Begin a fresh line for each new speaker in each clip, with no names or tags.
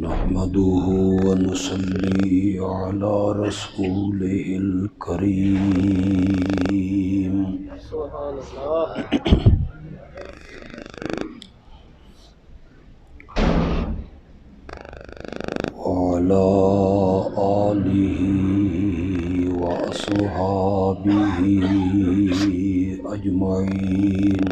نحمده ونصلي على رسوله الكريم
سبحان اللہ.
وعلى آله وأصحابه أجمعين.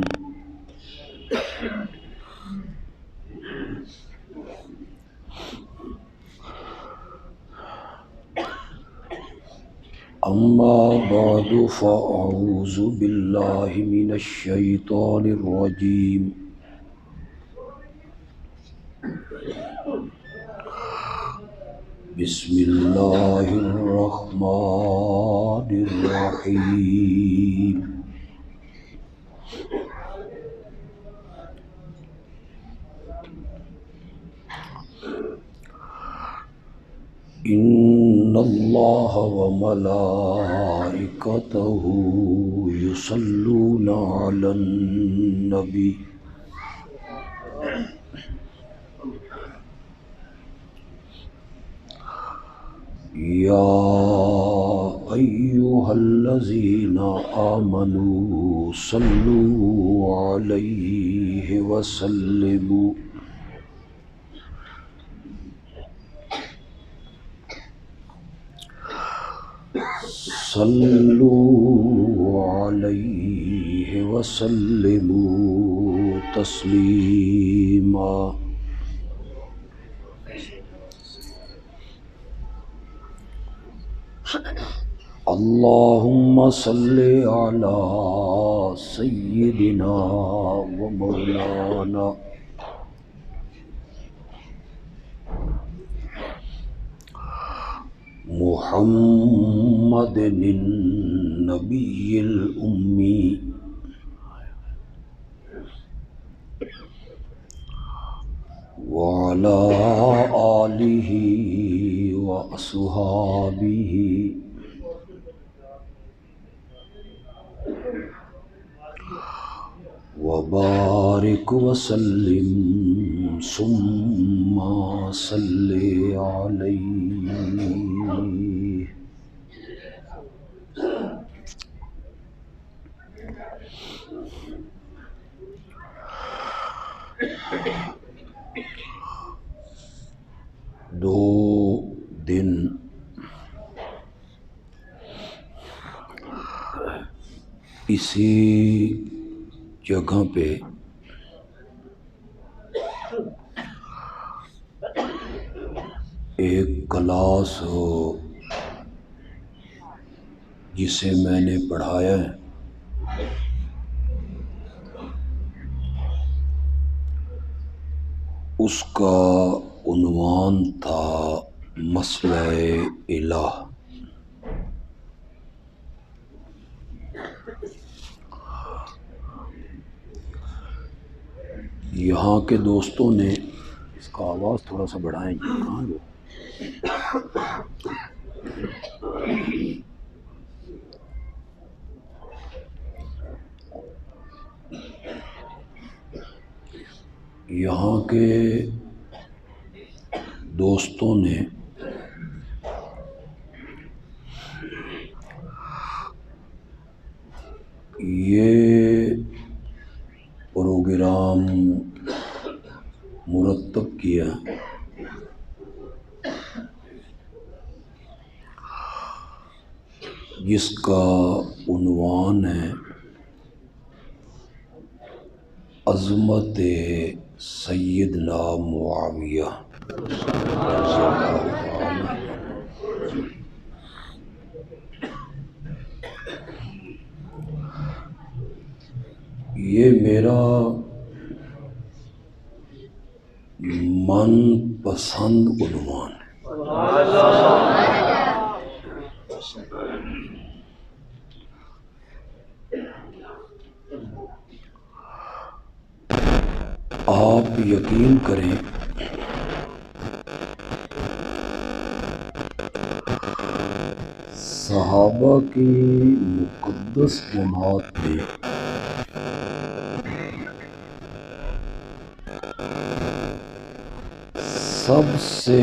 أما بعد فأعوذ بالله من الشيطان الرجيم. بسم الله الرحمن الرحيم. إن الله وملائكته يصلون على النبي يا أيها الذين آمنوا صلوا عليه وسلموا تسليما. اللهم صل على سيدنا ومولانا محمد النبي الأمي وعلى آله وأصحابه وبارك وسلم ثم صل عليه. دو دن اسی جگہ پہ ایک کلاس ہو جسے میں نے پڑھایا ہے، اس کا عنوان تھا مسئلہ الہ. یہاں کے دوستوں نے اس کا آواز تھوڑا سا بڑھائیں. کہاں گئے؟ یہاں کے دوستوں نے یہ پروگرام مرتب کیا جس کا عنوان ہے عظمت سیدنا معاویہ. یہ میرا من پسند عنوان ہے. آپ یقین کریں صحابہ کی مقدس جماعت میں سب سے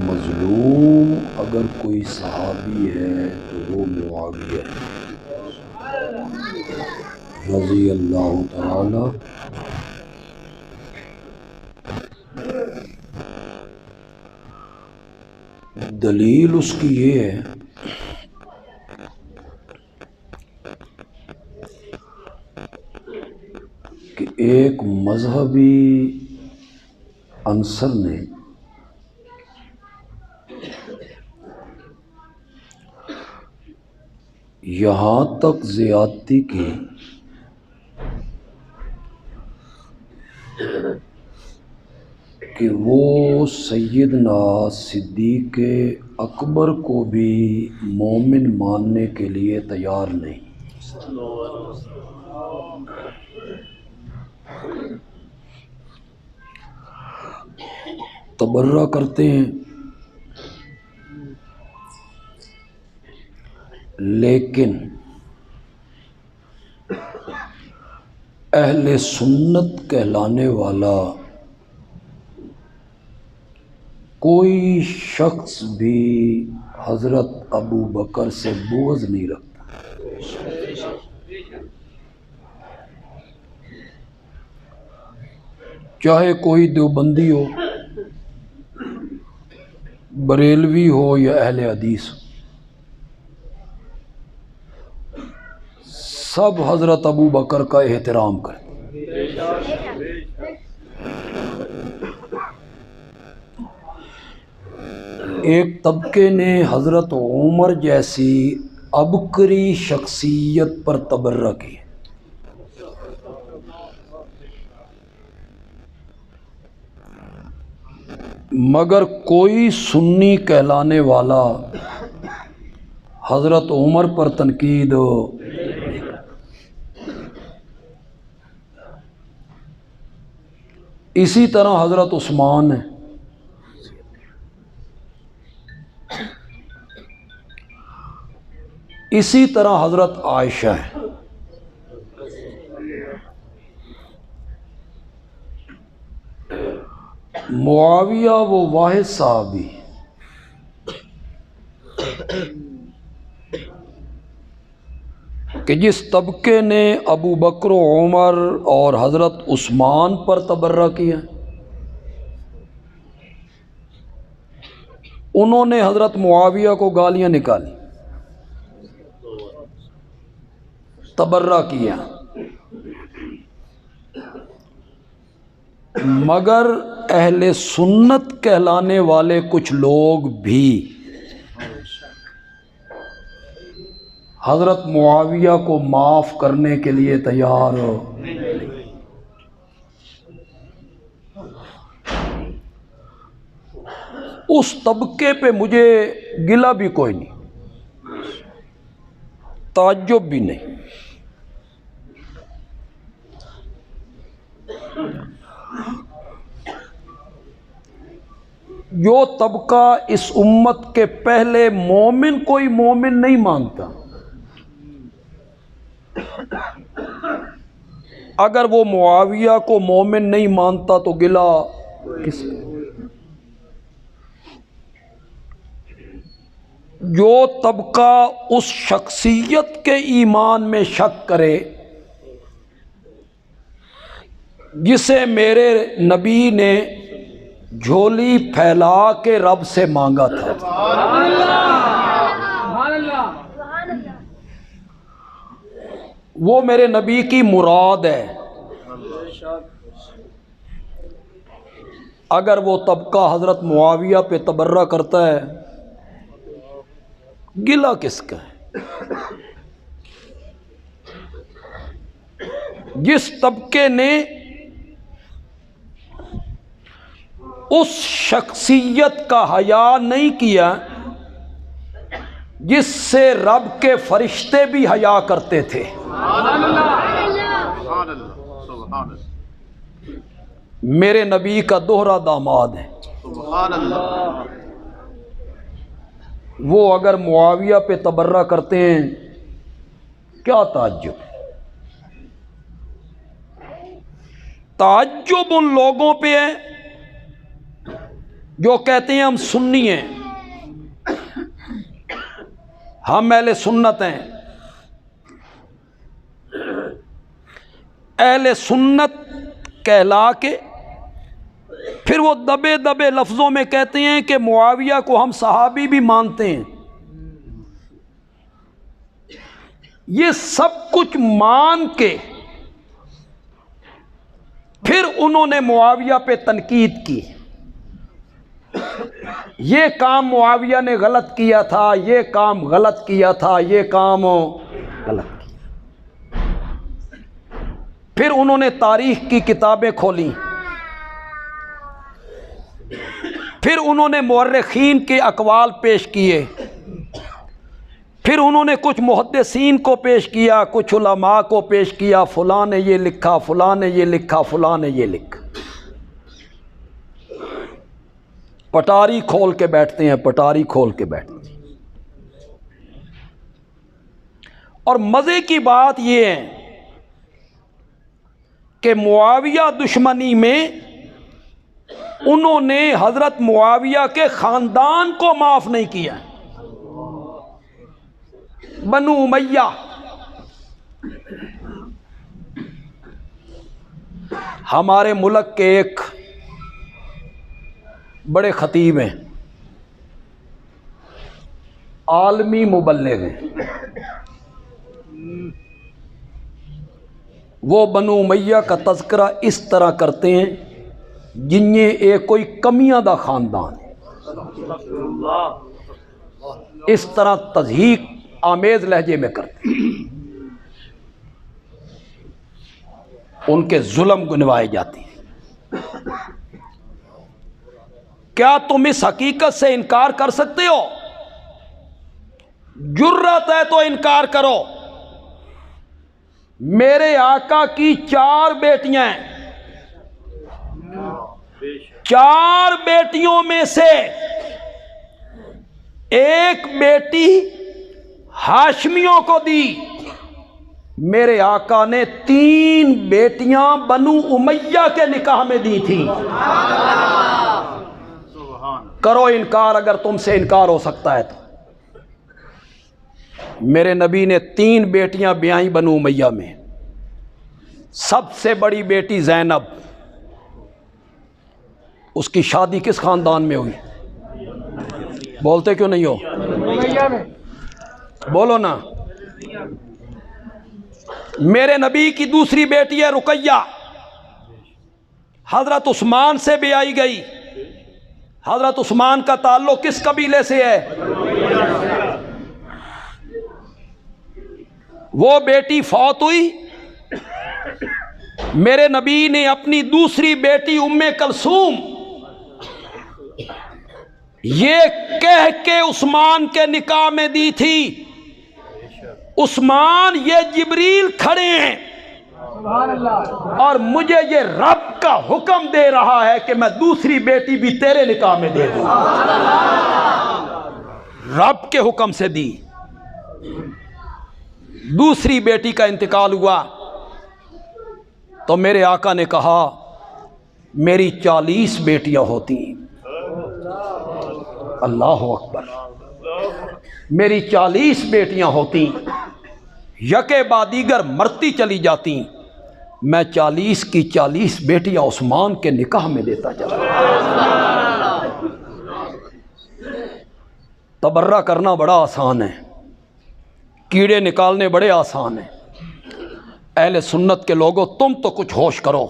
مظلوم اگر کوئی صحابی ہے تو وہ معاویہ رضی اللہ تعالی دلیل اس کی یہ ہے کہ ایک مذہبی عنصر نے یہاں تک زیادتی کی کہ وہ سیدنا صدیق اکبر کو بھی مومن ماننے کے لیے تیار نہیں، تبرہ کرتے ہیں، لیکن اہل سنت کہلانے والا کوئی شخص بھی حضرت ابو بکر سے بغض نہیں رکھتا، چاہے کوئی دیوبندی ہو، بریلوی ہو یا اہل حدیث ہو، سب حضرت ابو بکر کا احترام کرتے۔ ایک طبقے نے حضرت عمر جیسی عبقری شخصیت پر تبرہ کی، مگر کوئی سنی کہلانے والا حضرت عمر پر تنقید اسی طرح حضرت عثمان ہے، اسی طرح حضرت عائشہ ہے، معاویہ وہ واحد صحابی کہ جس طبقے نے ابو بکر و عمر اور حضرت عثمان پر تبرہ کیا، انہوں نے حضرت معاویہ کو گالیاں نکالی، تبرہ کیا، مگر اہل سنت کہلانے والے کچھ لوگ بھی حضرت معاویہ کو معاف کرنے کے لیے تیار ہو۔ اس طبقے پہ مجھے گلہ بھی کوئی نہیں، تعجب بھی نہیں، جو طبقہ اس امت کے پہلے مومن کوئی مومن نہیں مانتا، اگر وہ معاویہ کو مومن نہیں مانتا تو گلہ کس کا؟ جو طبقہ اس شخصیت کے ایمان میں شک کرے جسے میرے نبی نے جھولی پھیلا کے رب سے مانگا تھا، وہ میرے نبی کی مراد ہے، اگر وہ طبقہ حضرت معاویہ پہ تبرہ کرتا ہے گلہ کس کا ہے؟ جس طبقے نے اس شخصیت کا حیا نہیں کیا جس سے رب کے فرشتے بھی حیا کرتے تھے، میرے نبی کا دوہرا داماد ہے، وہ اگر معاویہ پہ تبرہ کرتے ہیں کیا تعجب ہے؟ تعجب ان لوگوں پہ ہے جو کہتے ہیں ہم سنی ہیں، ہم اہل سنت ہیں، اہل سنت کہلا کے پھر وہ دبے دبے لفظوں میں کہتے ہیں کہ معاویہ کو ہم صحابی بھی مانتے ہیں۔ یہ سب کچھ مان کے پھر انہوں نے معاویہ پہ تنقید کی، یہ کام معاویہ نے غلط کیا تھا، یہ کام غلط کیا تھا، یہ کام غلط کیا۔ پھر انہوں نے تاریخ کی کتابیں کھولیں، پھر انہوں نے مورخین کے اقوال پیش کیے، پھر انہوں نے کچھ محدثین کو پیش کیا، کچھ علماء کو پیش کیا، فلاں نے یہ لکھا، فلاں نے یہ لکھا، فلاں نے یہ لکھا۔ پٹاری کھول کے بیٹھتے ہیں، پٹاری کھول کے بیٹھتے ہیں۔ اور مزے کی بات یہ ہے کہ معاویہ دشمنی میں انہوں نے حضرت معاویہ کے خاندان کو معاف نہیں کیا۔ بنو امیہ ہمارے ملک کے ایک بڑے خطیب ہیں، عالمی مبلغ ہیں، وہ بنو امیہ کا تذکرہ اس طرح کرتے ہیں جنہیں ایک کوئی کمیاں دا خاندان ہے، اس طرح تضحیق آمیز لہجے میں کرتے ہیں، ان کے ظلم گنوائے جاتے ہیں۔ کیا تم اس حقیقت سے انکار کر سکتے ہو؟ جرأت ہے تو انکار کرو، میرے آقا کی 4 بیٹیاں ہیں، 4 بیٹیوں میں سے ایک بیٹی ہاشمیوں کو دی، میرے آقا نے 3 بیٹیاں بنو امیہ کے نکاح میں دی تھیں۔ کرو انکار اگر تم سے انکار ہو سکتا ہے تو۔ میرے نبی نے 3 بیٹیاں بیائیں بنو امیہ میں، سب سے بڑی بیٹی زینب، اس کی شادی کس خاندان میں ہوئی؟ بولتے کیوں نہیں ہو؟ بولو نا۔ میرے نبی کی دوسری بیٹی ہے رقیہ، حضرت عثمان سے بیائی گئی۔ حضرت عثمان کا تعلق کس قبیلے سے ہے؟ وہ بیٹی فوت ہوئی، میرے نبی نے اپنی دوسری بیٹی ام کلثوم یہ کہہ کے عثمان کے نکاح میں دی تھی، عثمان یہ جبریل کھڑے ہیں اور مجھے یہ رب کا حکم دے رہا ہے کہ میں دوسری بیٹی بھی تیرے نکاح میں دے دوں۔ رب کے حکم سے دی۔ دوسری بیٹی کا انتقال ہوا تو میرے آقا نے کہا میری 40 بیٹیاں ہوتی، اللہ اکبر، میری 40 بیٹیاں ہوتی، یکے بعد دیگر مرتی چلی جاتی، میں 40 کی 40 بیٹیاں عثمان کے نکاح میں دیتا چلا۔ تبرہ کرنا بڑا آسان ہے، کیڑے نکالنے بڑے آسان ہیں۔ اہل سنت کے لوگوں تم تو کچھ ہوش کرو۔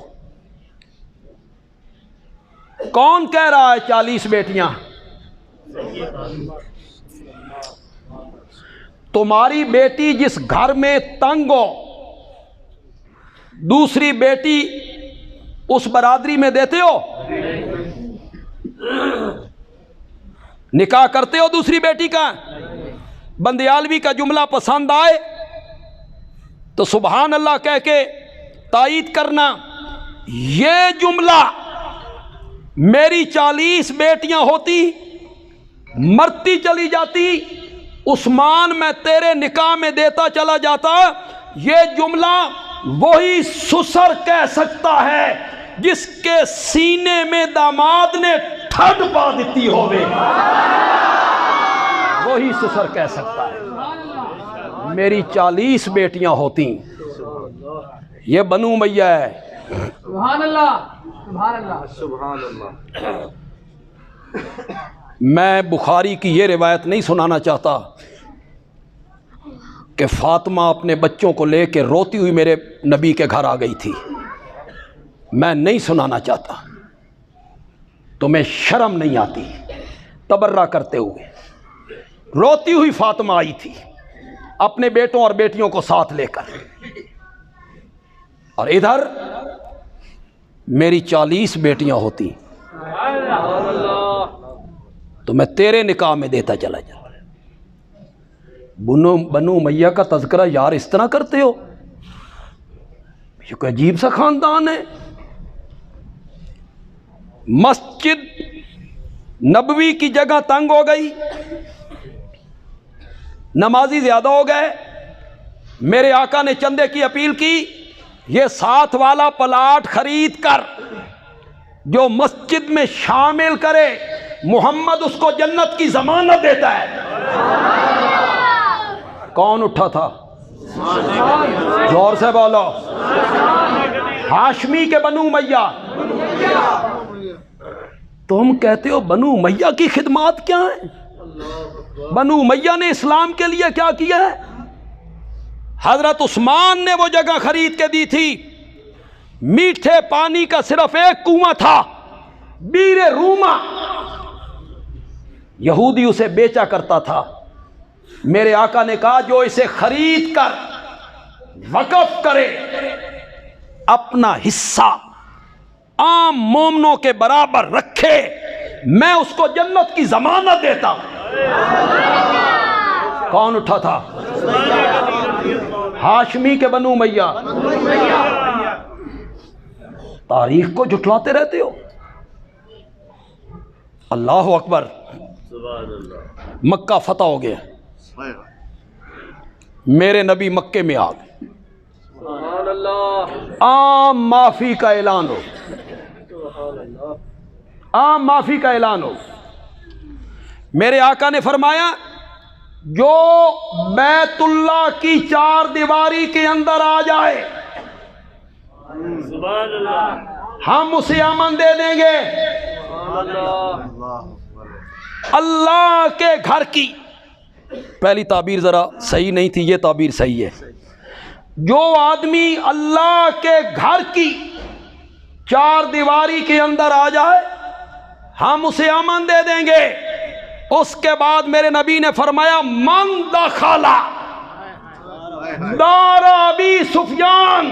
کون کہہ رہا ہے 40 بیٹیاں؟ تمہاری بیٹی جس گھر میں تنگ ہو دوسری بیٹی اس برادری میں دیتے ہو؟ نکاح کرتے ہو دوسری بیٹی کا؟ بندیالوی کا جملہ پسند آئے تو سبحان اللہ کہہ کے تائید کرنا، یہ جملہ میری 40 بیٹیاں ہوتی مرتی چلی جاتی، عثمان میں تیرے نکاح میں دیتا چلا جاتا، یہ جملہ وہی سسر کہہ سکتا ہے جس کے سینے میں داماد نے چھڈ پا دیتی ہوئے وہی سسر کہہ سکتا ہے میری 40 بیٹیاں ہوتی، یہ بنو امیہ ہے۔
سبحان اللہ، سبحان اللہ، سبحان اللہ۔
میں بخاری کی یہ روایت نہیں سنانا چاہتا کہ فاطمہ اپنے بچوں کو لے کے روتی ہوئی میرے نبی کے گھر آ گئی تھی، میں نہیں سنانا چاہتا، تمہیں شرم نہیں آتی؟ تبرہ کرتے ہوئے روتی ہوئی فاطمہ آئی تھی اپنے بیٹوں اور بیٹیوں کو ساتھ لے کر، اور ادھر میری 40 بیٹیاں ہوتی تو میں تیرے نکاح میں دیتا چلا جا۔ بنو امیہ کا تذکرہ یار اس طرح کرتے ہو؟ یہ کوئی عجیب سا خاندان ہے۔ مسجد نبوی کی جگہ تنگ ہو گئی، نمازی زیادہ ہو گئے، میرے آقا نے چندے کی اپیل کی، یہ 7 والا پلاٹ خرید کر جو مسجد میں شامل کرے محمد اس کو جنت کی ضمانت دیتا ہے۔ کون اٹھا تھا؟ زور سے بولو۔ ہاشمی کے بنو امیہ۔ تم کہتے ہو بنو امیہ کی خدمات کیا ہیں؟ بنو امیہ نے اسلام کے لیے کیا کیا ہے؟ حضرت عثمان نے وہ جگہ خرید کے دی تھی، میٹھے پانی کا صرف ایک کنواں تھا، بیر روما، یہودی اسے بیچا کرتا تھا۔ میرے آقا نے کہا جو اسے خرید کر وقف کرے، اپنا حصہ عام مومنوں کے برابر رکھے، میں اس کو جنت کی ضمانت دیتا ہوں۔ کون اٹھا تھا؟ ہاشمی کے بنو امیہ۔ تاریخ کو جھٹلاتے رہتے ہو۔ اللہ اکبر۔ مکہ فتح ہو گیا، میرے نبی مکے میں آ گئے،
سبحان اللہ،
عام معافی کا اعلان ہو، عام معافی کا اعلان ہو۔ میرے آقا نے فرمایا جو بیت اللہ کی 4 دیواری کے اندر آ جائے
سبحان اللہ،
ہم اسے امن دے دیں گے۔
سبحان اللہ،
اللہ کے گھر کی، پہلی تعبیر ذرا صحیح نہیں تھی، یہ تعبیر صحیح ہے۔ جو آدمی اللہ کے گھر کی 4 دیواری کے اندر آ جائے ہم اسے امن دے دیں گے۔ اس کے بعد میرے نبی نے فرمایا من دخل دار ابی سفیان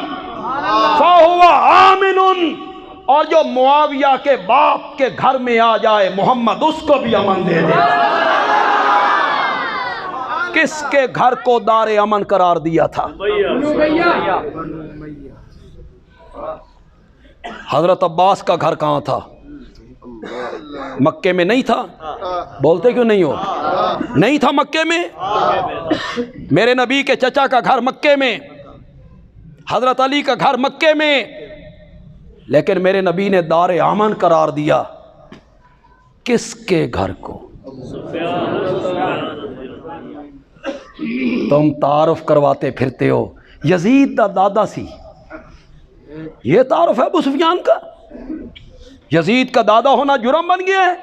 فہو آمن، اور جو معاویہ کے باپ کے گھر میں آ جائے محمد اس کو بھی امن دے دے۔ کس کے گھر کو دار امن قرار دیا تھا؟ حضرت عباس کا گھر کہاں تھا؟ مکے میں نہیں تھا؟ بولتے کیوں نہیں ہو؟ نہیں تھا مکے میں؟ میرے نبی کے چچا کا گھر مکے میں، حضرت علی کا گھر مکے میں، لیکن میرے نبی نے دار امن قرار دیا کس کے گھر کو؟ تم تعارف کرواتے پھرتے ہو یزید دا دادا سی، یہ تعارف ہے ابو سفیان کا؟ یزید کا دادا ہونا جرم بن گیا ہے؟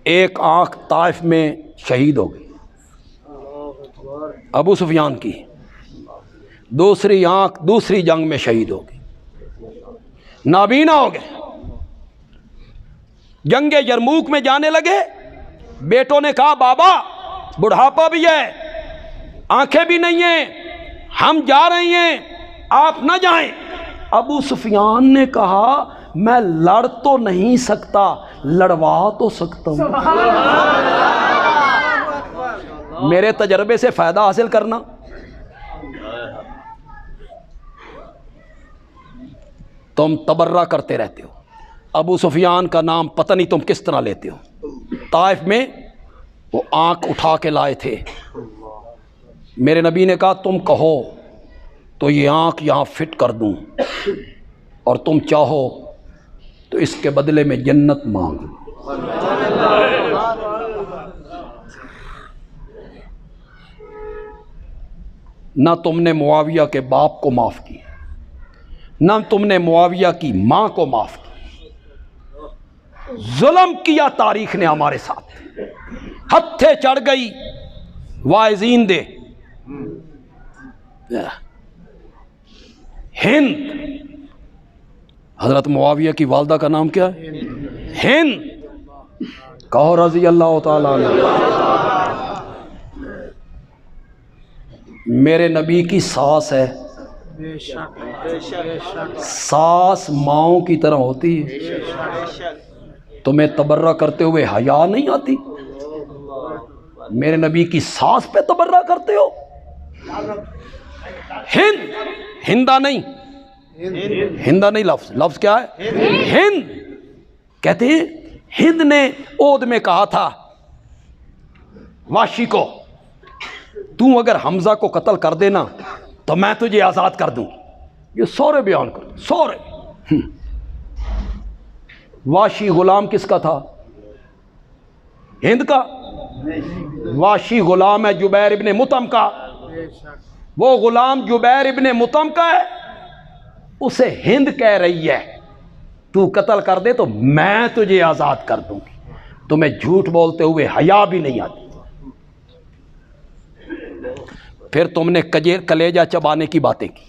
ایک آنکھ طائف میں شہید ہو گئی ابو سفیان کی، دوسری آنکھ دوسری جنگ میں شہید ہو گئی، نابینا ہو گئے۔ جنگ یرموک میں جانے لگے، بیٹوں نے کہا بابا بڑھاپا بھی ہے، آنکھیں بھی نہیں ہیں، ہم جا رہے ہیں، آپ نہ جائیں۔ ابو سفیان نے کہا میں لڑ تو نہیں سکتا، لڑوا تو سکتا ہوں۔ میرے تجربے سے فائدہ حاصل کرنا۔ تم تبرہ کرتے رہتے ہو، ابو سفیان کا نام پتہ نہیں تم کس طرح لیتے ہو۔ طائف میں وہ آنکھ اٹھا کے لائے تھے، میرے نبی نے کہا تم کہو تو یہ آنکھ یہاں فٹ کر دوں۔ اور تم چاہو تو اس کے بدلے میں جنت مانگ لو۔ نہ تم نے معاویہ کے باپ کو معاف کیا، نہ تم نے معاویہ کی ماں کو معاف کیا، ظلم کیا تاریخ نے ہمارے ساتھ، ہتھے چڑھ گئی واعظین دے۔ ہند، حضرت معاویہ کی والدہ کا نام کیا ہے؟ ہند، کہو رضی اللہ تعالیٰ عنہ۔ میرے نبی کی ساس ہے، ساس ماؤں کی طرح ہوتی ہے، تمہیں تبرہ کرتے ہوئے حیا نہیں آتی؟ میرے نبی کی ساس پہ تبرہ کرتے ہو؟ ہند، ہندہ نہیں، ہندہ نہیں، لفظ کیا ہے؟ ہند۔ کہتے ہیں ہند نے عہد میں کہا تھا واشی کو، تو اگر حمزہ کو قتل کر دینا تو میں تجھے آزاد کر دوں۔ یہ سورے بیان کر، سورے۔ واشی غلام کس کا تھا؟ ہند کا؟ واشی غلام ہے جبیر ابن مطعم کا، وہ غلام جبیر ابن مطعم کا ہے، اسے ہند کہہ رہی ہے تو قتل کر دے تو میں تجھے آزاد کر دوں گی۔ تمہیں جھوٹ بولتے ہوئے حیا بھی نہیں آتی۔ پھر تم نے کلیجہ چبانے کی باتیں کی،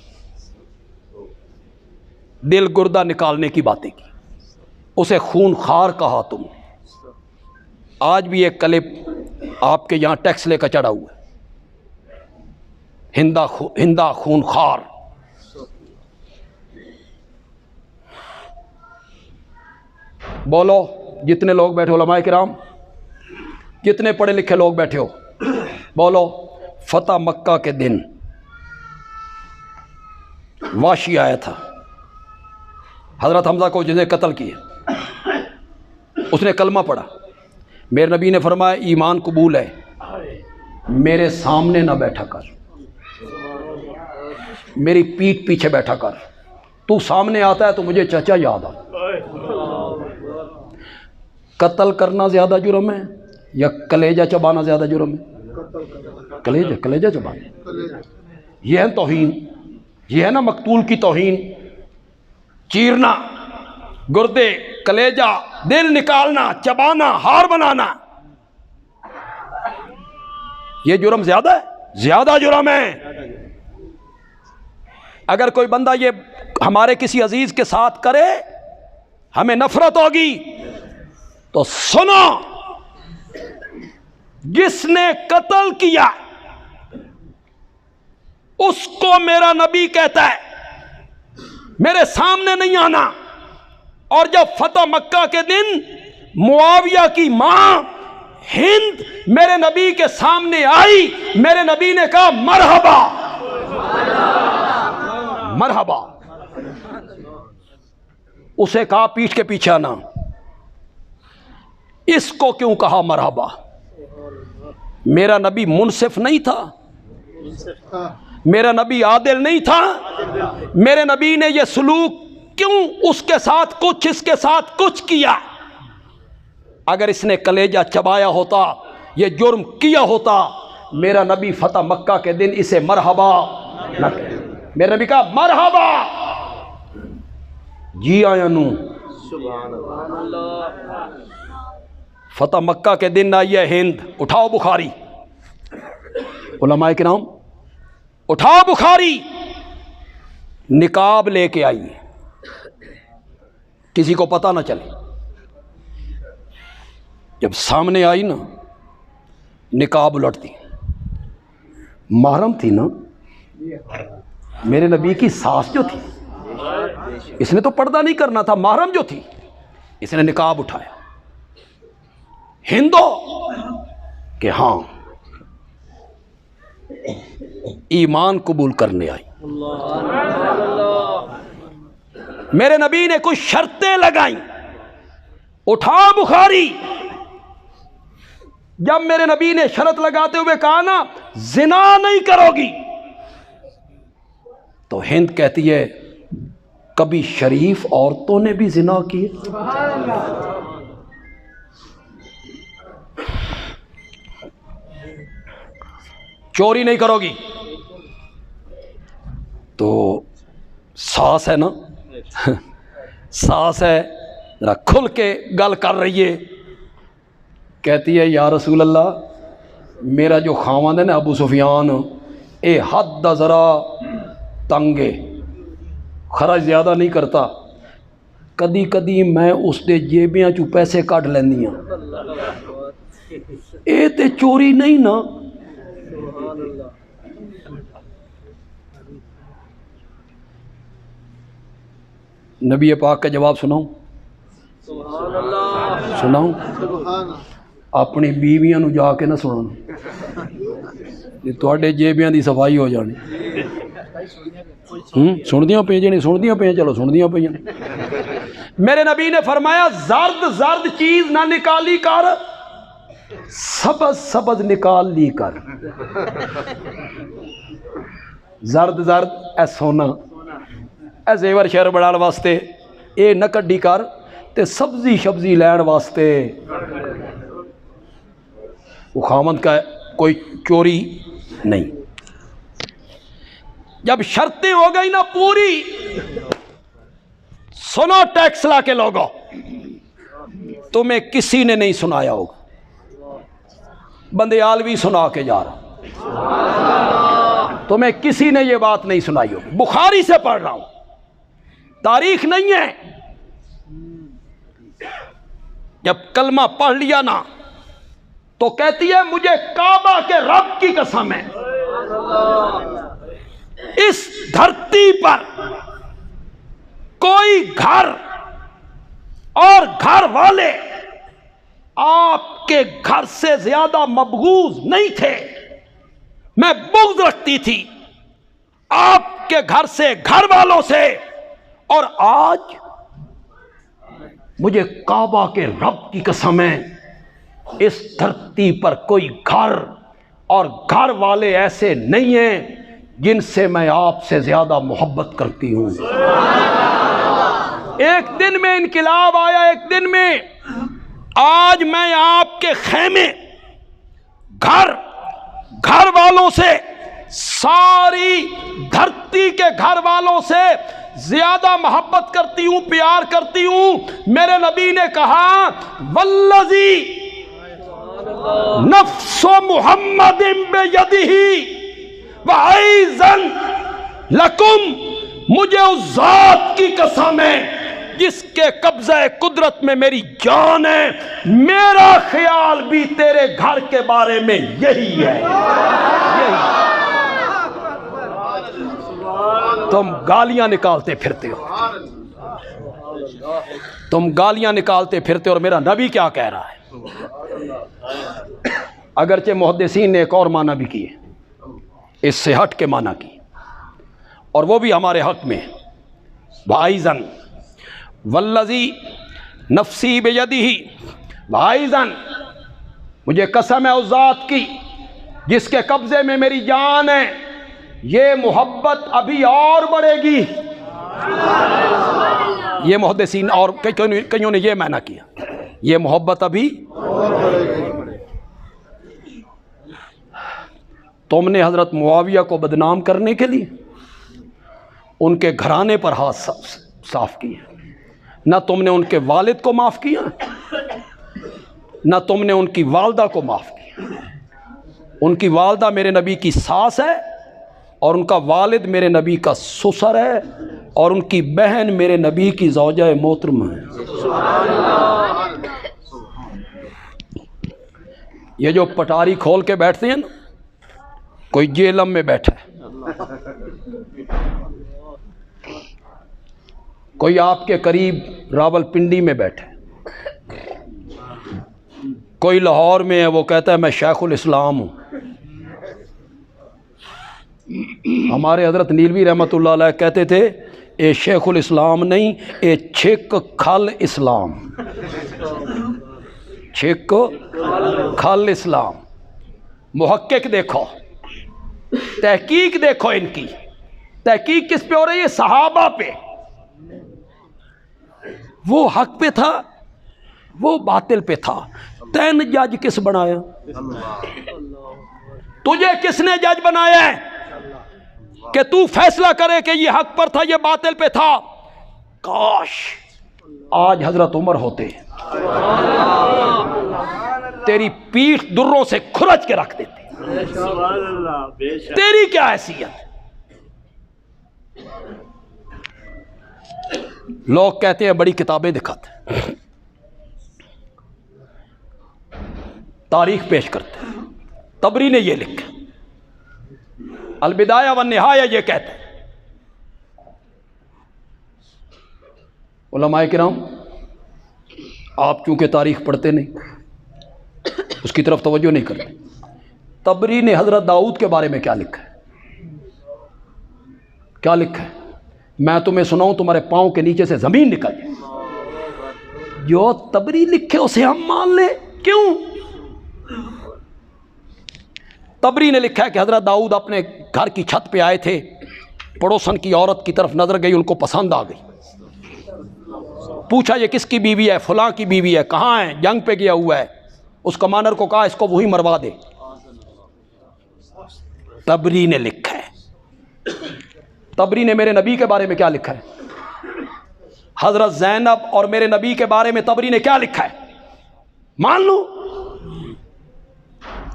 دل گردہ نکالنے کی باتیں کی، اسے خون خار کہا تم نے۔ آج بھی ایک کلپ آپ کے یہاں ٹیکس لے کر چڑھا ہوا ہے، ہندہ خون خار۔ بولو جتنے لوگ بیٹھے ہو، علماء کرام جتنے پڑھے لکھے لوگ بیٹھے ہو، بولو فتح مکہ کے دن واشی آیا تھا، حضرت حمزہ کو جنہیں قتل کیا، اس نے کلمہ پڑھا، میرے نبی نے فرمایا ایمان قبول ہے، میرے سامنے نہ بیٹھا کر، میری پیٹھ پیچھے بیٹھا کر، تو سامنے آتا ہے تو مجھے چچا یاد آتا۔ قتل کرنا زیادہ جرم ہے یا کلیجہ چبانا زیادہ جرم ہے؟ کلیجہ چبانا، یہ ہے توہین، یہ ہے نا مقتول کی توہین، چیرنا، گردے، کلیجہ، دل نکالنا، چبانا، ہار بنانا، یہ جرم زیادہ ہے، زیادہ جرم ہے۔ اگر کوئی بندہ یہ ہمارے کسی عزیز کے ساتھ کرے ہمیں نفرت ہوگی تو سنو، جس نے قتل کیا اس کو میرا نبی کہتا ہے میرے سامنے نہیں آنا۔ اور جب فتح مکہ کے دن معاویہ کی ماں ہند میرے نبی کے سامنے آئی، میرے نبی نے کہا مرحبا مرحبا، اسے کہا پیٹھ کے پیچھے آنا۔ اس کو کیوں کہا مرحبا؟ میرا نبی منصف نہیں تھا؟ میرا نبی عادل نہیں تھا؟ میرے نبی نے یہ سلوک کیوں اس کے ساتھ کچھ، اس کے ساتھ کچھ کیا؟ اگر اس نے کلیجہ چبایا ہوتا، یہ جرم کیا ہوتا، میرا نبی فتح مکہ کے دن اسے مرحبا نہ کہے۔ میرے نبی کہا مرحبا، جی آیا نو۔ فتح مکہ کے دن آئی ہے ہند، اٹھاؤ بخاری، علماء کرام اٹھاؤ بخاری، نقاب لے کے آئی، کسی کو پتہ نہ چلے۔ جب سامنے آئی نا، نقاب الٹ دی، محرم تھی نا، میرے نبی کی ساس جو تھی، اس نے تو پردہ نہیں کرنا تھا، محرم جو تھی، اس نے نقاب اٹھایا، ہندو کہ ہاں ایمان قبول کرنے آئی۔ میرے نبی نے کچھ شرطیں لگائیں، اٹھا بخاری۔ جب میرے نبی نے شرط لگاتے ہوئے کہا نا زنا نہیں کرو گی، تو ہند کہتی ہے کبھی شریف عورتوں نے بھی زنا کیے؟ چوری نہیں کرو گی تو ساس ہے نا، ساس ہے، ذرا کھل کے گل کر رہی ہے، کہتی ہے یا رسول اللہ میرا جو خاوند ہے نا ابو سفیان، اے حد دا ذرا تنگ ہے، خرچ زیادہ نہیں کرتا، کدی کدی میں اس دے جیبیاں چوں پیسے کٹ لینی ہوں، اے تے چوری نہیں نا؟ نبی پاک کا جواب سناؤں؟ سناؤں؟ اپنی بیویاں نو جا کے نہ سنانا، تواڈے جیبیاں دی صفائی ہو جانی۔ سندیاں پہ جی نہیں سندیاں پہ، چلو سندیاں پہ۔ میرے نبی نے فرمایا زرد زرد چیز نہ نکالی کر، سبز سبز نکال لی کر۔ زرد زرد اے سونا اے زیور شہر بڑھان واسطے اے نہ کڈی کر، تے سبزی شبزی لین واسطے۔ وہ خامند کا کوئی چوری نہیں۔ جب شرطیں ہو گئی نا پوری، سنو ٹیکس لا کے لوگو، تمہیں کسی نے نہیں سنایا ہوگا، بندیالوی سنا کے جا رہا، تمہیں کسی نے یہ بات نہیں سنائی ہوگی، بخاری سے پڑھ رہا ہوں، تاریخ نہیں ہے۔ جب کلمہ پڑھ لیا نا تو کہتی ہے مجھے کعبہ کے رب کی قسم ہے، اس دھرتی پر کوئی گھر اور گھر والے آپ کے گھر سے زیادہ مبغوض نہیں تھے، میں بغض رکھتی تھی آپ کے گھر سے، گھر والوں سے، اور آج مجھے کعبہ کے رب کی قسم ہے اس دھرتی پر کوئی گھر اور گھر والے ایسے نہیں ہیں جن سے میں آپ سے زیادہ محبت کرتی ہوں۔ ایک دن میں انقلاب آیا، ایک دن میں آج میں آپ کے خیمے، گھر والوں سے، ساری دھرتی کے گھر والوں سے زیادہ محبت کرتی ہوں، پیار کرتی ہوں۔ میرے نبی نے کہا والذی نفس محمد بیدہ وعیزا لکم، مجھے اس ذات کی قسم ہے جس کے قبضہ قدرت میں میری جان ہے، میرا خیال بھی تیرے گھر کے بارے میں یہی ہے۔ تم گالیاں نکالتے پھرتے ہو، تم گالیاں نکالتے پھرتے ہو، اور میرا نبی کیا کہہ رہا ہے؟ اگرچہ محدثین نے ایک اور معنی بھی کیے، اس سے ہٹ کے معنی کی، اور وہ بھی ہمارے حق میں۔ وَعَيْزًا وَالَّذِي نَفْسِي بِيَدِهِ وَعَيْزًا، مجھے قسم ہے اس ذات کی جس کے قبضے میں میری جان ہے، یہ محبت ابھی اور بڑھے گی۔ یہ محدثین اور کئیوں نے یہ معنی کیا، یہ محبت ابھی۔ تم نے حضرت معاویہ کو بدنام کرنے کے لیے ان کے گھرانے پر ہاتھ صاف کیے، نہ تم نے ان کے والد کو معاف کیا، نہ تم نے ان کی والدہ کو معاف کیا۔ ان کی والدہ میرے نبی کی ساس ہے، اور ان کا والد میرے نبی کا سسر ہے، اور ان کی بہن میرے نبی کی زوجہ محترمہ ہے۔ یہ جو پٹاری کھول کے بیٹھتے ہیں نا، کوئی جیلم میں بیٹھا ہے، کوئی آپ کے قریب راول پنڈی میں بیٹھا ہے، کوئی لاہور میں ہے، وہ کہتا ہے میں شیخ الاسلام ہوں۔ ہمارے حضرت نیلوی رحمۃ اللہ علیہ کہتے تھے اے شیخ الاسلام نہیں، اے چھک کھل اسلام، چھک کھل اسلام۔ محقق دیکھو، تحقیق دیکھو، ان کی تحقیق کس پہ ہو رہی ہے؟ صحابہ پہ۔ وہ حق پہ تھا وہ باطل پہ تھا. 3 جج کس بنایا؟ تجھے کس نے جج بنایا ہے کہ تو فیصلہ کرے کہ یہ حق پر تھا یہ باطل پہ تھا؟ کاش آج حضرت عمر ہوتے تیری پیٹھ دروں سے کھرچ کے رکھ دیتے. تیری کیا حیثیت؟ لوگ کہتے ہیں بڑی کتابیں دکھاتے تاریخ پیش کرتے. طبری نے یہ لکھا البدایہ والنہایہ یہ کہتے ہیں. علماء کرام آپ چونکہ تاریخ پڑھتے نہیں اس کی طرف توجہ نہیں کرتے. طبری نے حضرت داؤد کے بارے میں کیا لکھا ہے؟ کیا لکھا ہے؟ میں تمہیں سناؤں تمہارے پاؤں کے نیچے سے زمین نکل جائے. جو طبری لکھے اسے ہم مان لیں کیوں؟ طبری نے لکھا ہے کہ حضرت داؤد اپنے گھر کی چھت پہ آئے تھے, پڑوسن کی عورت کی طرف نظر گئی, ان کو پسند آ گئی. پوچھا یہ کس کی بیوی ہے؟ فلاں کی بیوی ہے. کہاں ہے؟ جنگ پہ گیا ہوا ہے. اس کمانڈر کو کہا اس کو وہی مروا دے. طبری نے لکھا ہے. طبری نے میرے نبی کے بارے میں کیا لکھا ہے؟ حضرت زینب اور میرے نبی کے بارے میں طبری نے کیا لکھا ہے؟ مان لو.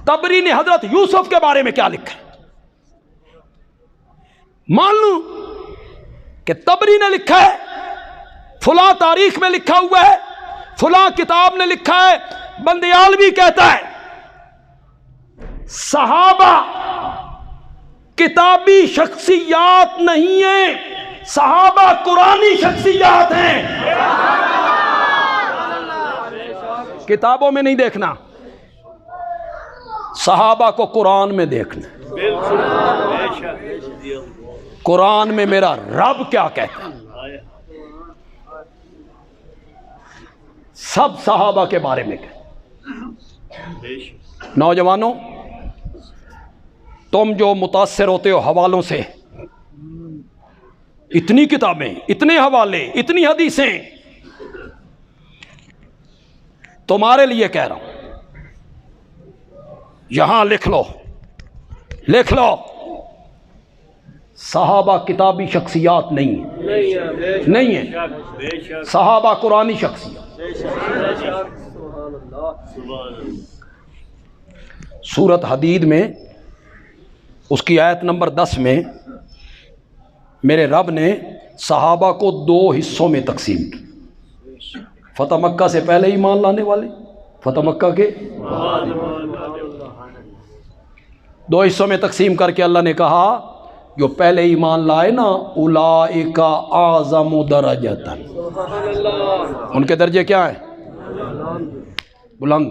طبری نے حضرت یوسف کے بارے میں کیا لکھا ہے؟ مان لو کہ طبری نے لکھا ہے, فلاں تاریخ میں لکھا ہوا ہے, فلاں کتاب نے لکھا ہے. بندیال بھی کہتا ہے صحابہ کتابی شخصیات نہیں ہیں, صحابہ قرآنی شخصیات ہیں. کتابوں میں نہیں دیکھنا, صحابہ کو قرآن میں دیکھنا. قرآن میں میرا رب کیا کہتا ہے؟ سب صحابہ کے بارے میں کہتا. نوجوانوں تم جو متاثر ہوتے ہو حوالوں سے, اتنی کتابیں, اتنے حوالے, اتنی حدیثیں, تمہارے لیے کہہ رہا ہوں یہاں لکھ لو, لکھ لو. صحابہ کتابی شخصیات نہیں ہیں, نہیں ہیں. صحابہ قرآنی شخصیات. سورت حدید میں اس کی آیت نمبر 10 میں میرے رب نے صحابہ کو 2 حصوں میں تقسیم کی. فتح مکہ سے پہلے ایمان لانے والے, فتح مکہ کے 2 حصوں میں تقسیم کر کے اللہ نے کہا جو پہلے ایمان لائے نا اولئک اعظم درجۃ, ان کے درجے کیا ہیں؟ بلند.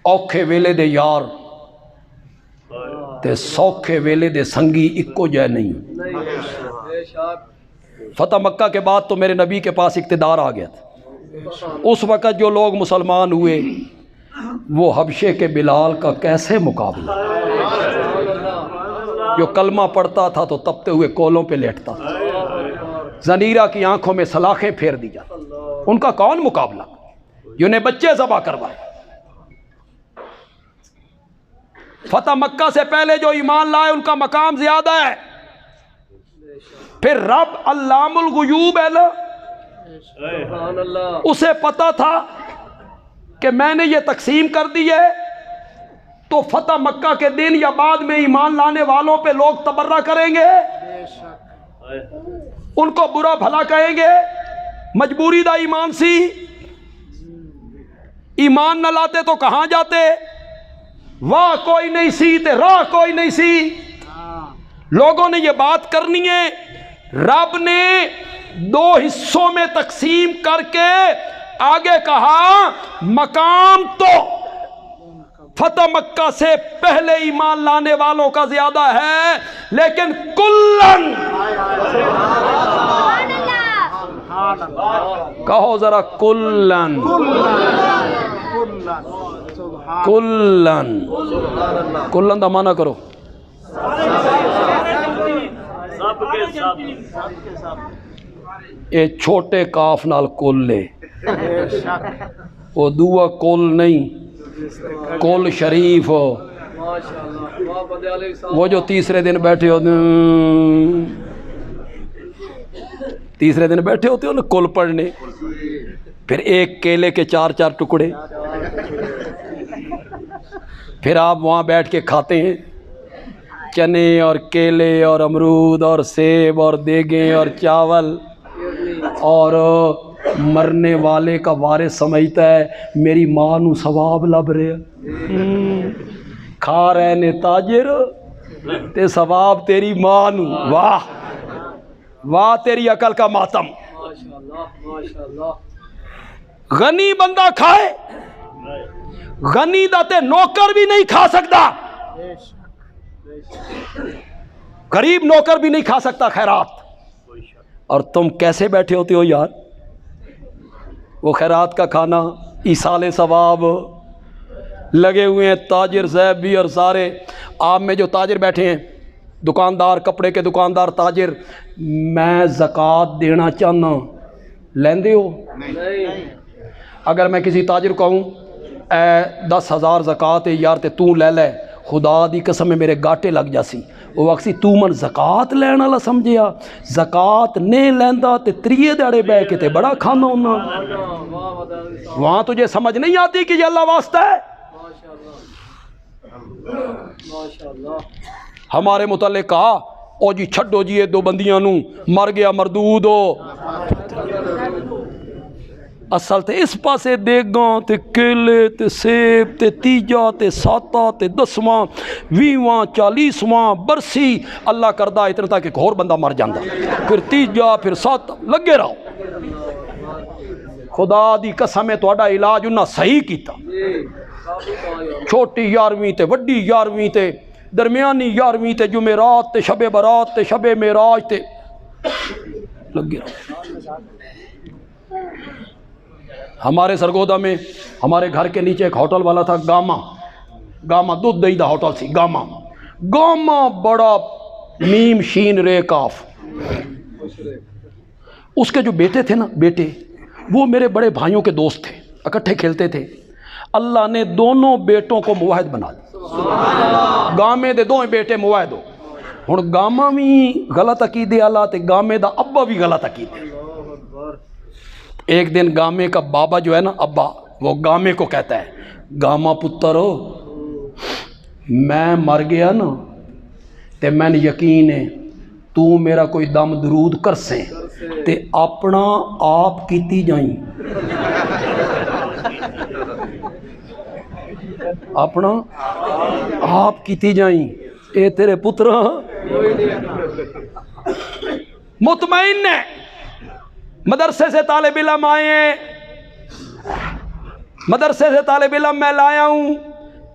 اوکھے ویلے دے یار تے سوکھے ویلے دے سنگی اکو جے نہیں. فتح مکہ کے بعد تو میرے نبی کے پاس اقتدار آ گیا تھا. اس وقت جو لوگ مسلمان ہوئے وہ حبشے کے بلال کا کیسے مقابلہ. جو کلمہ پڑھتا تھا تو تپتے ہوئے کولوں پہ لیٹتا تھا, زنیرہ کی آنکھوں میں سلاخیں پھیر دی جاتی. ان کا کون مقابلہ؟ جنہیں بچے ذبح کروائے. فتح مکہ سے پہلے جو ایمان لائے ان کا مقام زیادہ ہے. پھر رب علام الغیوب ہے نا, اسے پتا تھا کہ میں نے یہ تقسیم کر دی ہے تو فتح مکہ کے دن یا بعد میں ایمان لانے والوں پہ لوگ تبرہ کریں گے, ان کو برا بھلا کہیں گے. مجبوری دا ایمان سی, ایمان نہ لاتے تو کہاں جاتے؟ واہ کوئی نہیں سی تے راہ کوئی نہیں سی. لوگوں نے یہ بات کرنی ہے. رب نے 2 حصوں میں تقسیم کر کے آگے کہا مقام تو فتح مکہ سے پہلے ایمان لانے والوں کا زیادہ ہے, لیکن کلن, کہو ذرا کلن, کلن, کلن دا معنی کرو. اے چھوٹے کاف نال کل لے، وہ دعا کل نہیں، کل شریف ہو۔ وہ جو تیسرے دن بیٹھے ہوتے ہو نا کل پڑھنے، پھر ایک کیلے کے 4 ٹکڑے، پھر آپ وہاں بیٹھ کے کھاتے ہیں چنے اور کیلے اور امرود اور سیب اور دیگیں اور چاول، اور مرنے والے کا وارث سمجھتا ہے میری ماں نو ثواب لب رہے، کھا رہے نے تاجر تے ثواب تیری ماں نو۔ واہ واہ تیری عقل کا ماتم۔ غنی بندہ کھائے، غنی دا تے نوکر بھی نہیں کھا سکتا، غریب نوکر بھی نہیں کھا سکتا خیرات، اور تم کیسے بیٹھے ہوتے ہو یار؟ وہ خیرات کا کھانا، ایصال ثواب لگے ہوئے ہیں تاجر زیب بھی اور سارے۔ آپ میں جو تاجر بیٹھے ہیں، دکاندار، کپڑے کے دکاندار، تاجر، میں زکوٰۃ دینا چاہنا، لیندے ہو؟ اگر میں کسی تاجر کو کہوں اے 10,000 زکوٰۃ ہے یار تے تو لے لے، خدا دی قسم میرے گاٹے لگ جاسی، وہ وقتی تو من زکوٰۃ لین والا سمجھیا، زکوٰۃ نہیں لیندا تے تریے دیڑے بہ کے تے بڑا کھانا ہونا۔ وہاں تجھے سمجھ نہیں آتی کہ یہ اللہ واسطہ ہے؟ ہمارے متعلق کہا او جی چھڈو جی یہ 2 بندیاں نو، مر گیا مردود ہو۔ اصل تے اس پاسے دیگاں تے کیلے تے سیب تے تیجا تے ساتا تے 10واں 20واں 40واں برسی، اللہ کردہ اتنا تک ایک اور بندہ مر جاندہ، پھر تیجا پھر ساتا لگے رہو۔ خدا دی قسم ہے تہاڈا علاج انہاں صحیح کیتا، چھوٹی 11ویں تے وڈی 11ویں تے درمیانی 11ویں تے جمعرات تے شب برات تے شب معراج تے لگے رہو۔ ہمارے سرگودا میں ہمارے گھر کے نیچے ایک ہوٹل والا تھا، گاما دودھ دہی دا ہوٹل سی، گاما بڑا میم شین رے کاف۔ اس کے جو بیٹے تھے نا، بیٹے وہ میرے بڑے بھائیوں کے دوست تھے، اکٹھے کھیلتے تھے۔ اللہ نے دونوں بیٹوں کو موحد بنا دیا، گامے دے 2 بیٹے موحد ہو۔ ہن گاما بھی غلط عقیدے والا تے گامے دا ابا بھی غلط عقیدے۔ ایک دن گامے کا بابا جو ہے نا، ابا، وہ گامے کو کہتا ہے، گاما پتر میں مر گیا نا تے میں نے یقین ہے تو میرا کوئی دم درود کر سیں تے اپنا آپ کیتی جائیں، اپنا آپ کیتی جائیں، اے تیرے پتر مطمئن ہے۔ مدرسے سے طالب علم آئے ہیں، مدرسے سے طالب علم میں لایا ہوں،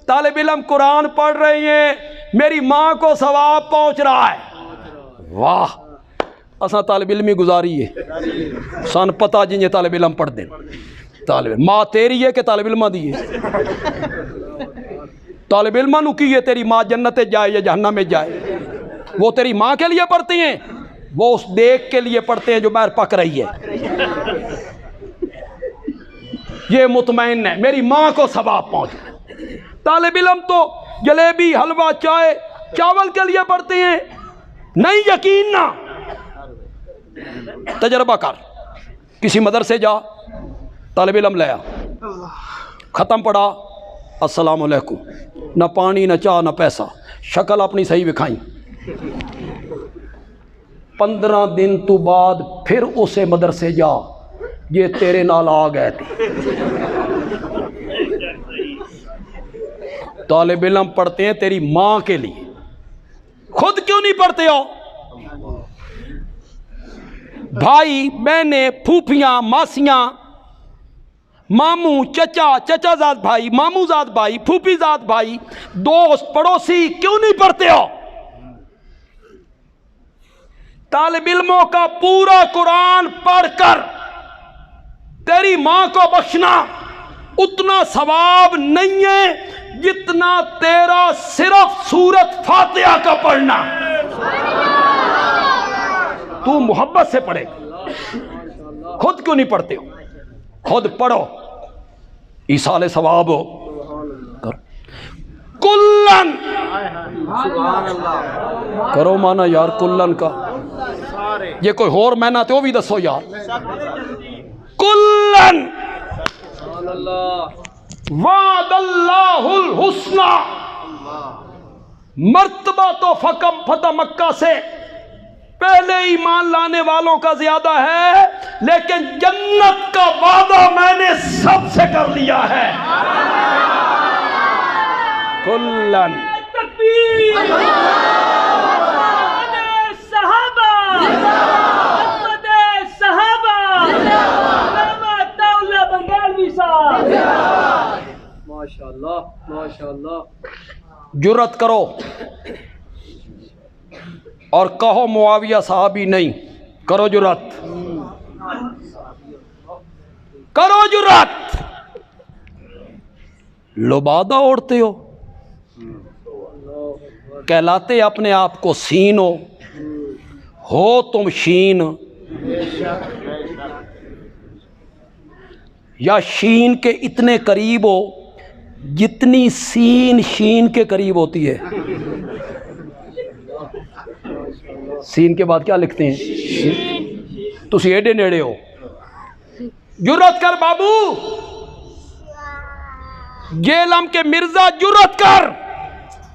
طالب علم قرآن پڑھ رہے ہیں، میری ماں کو ثواب پہنچ رہا ہے۔ واہ، اساں طالب علمی گزاری ہے، سان پتہ جن یہ طالب علم پڑھ دیں، طالب ماں تیری ہے کہ طالب علمہ دی ہے؟ طالب علمہ نو کی ہے تیری ماں جنت جائے یا جہنم میں جائے؟ وہ تیری ماں کے لیے پڑھتی ہیں، وہ اس دیکھ کے لیے پڑھتے ہیں جو باہر پک رہی ہے۔ یہ مطمئن ہے میری ماں کو ثواب پہنچ۔ طالب علم تو جلیبی حلوہ چائے چاول کے لیے پڑھتے ہیں، نہیں یقین نہ تجربہ کر، کسی مدرسے جا، طالب علم لیا، ختم پڑھا، السلام علیکم، نہ پانی نہ چاہ نہ پیسہ، شکل اپنی صحیح دکھائیں۔ 15 دن تو بعد پھر اسے مدرسے جا، یہ تیرے نال آ گئے تھے۔ طالب علم پڑھتے ہیں تیری ماں کے لیے، خود کیوں نہیں پڑھتے ہو؟ بھائی بہنیں پھوپھیاں ماسیاں ماموں چچا چچا زاد بھائی ماموں زاد بھائی پھوپھی زاد بھائی دوست پڑوسی کیوں نہیں پڑھتے ہو؟ طالب علموں کا پورا قرآن پڑھ کر تیری ماں کو بخشنا اتنا ثواب نہیں ہے جتنا تیرا صرف سورت فاتحہ کا پڑھنا۔ تو محبت سے پڑھے، خود کیوں نہیں پڑھتے ہو؟ خود پڑھو، ایصال ثواب ہو۔ کلن کرو مانا یار کلن کا، یہ کوئی اور معنی تو بھی دسو یار۔ کلن وعد اللہ الحسنی، مرتبہ تو فتح مکہ سے پہلے ایمان لانے والوں کا زیادہ ہے، لیکن جنت کا وعدہ میں نے سب سے کر لیا ہے۔ کلن
تکبیر، صحابہ، صحابہ، بنگالی صاحب، ماشاءاللہ ماشاءاللہ۔
جرت کرو اور کہو معاویہ صحابی نہیں، کرو جرت، کرو جرت۔ لبادہ اوڑھتے ہو، کہلاتے اپنے آپ کو سین ہو تم شین، یا شین کے اتنے قریب ہو جتنی سین شین کے قریب ہوتی ہے۔ سین کے بعد کیا لکھتے ہیں؟ تسی ایڈے نیڑے ہو۔ جرت کر بابو، جیلم کے مرزا جرت کر،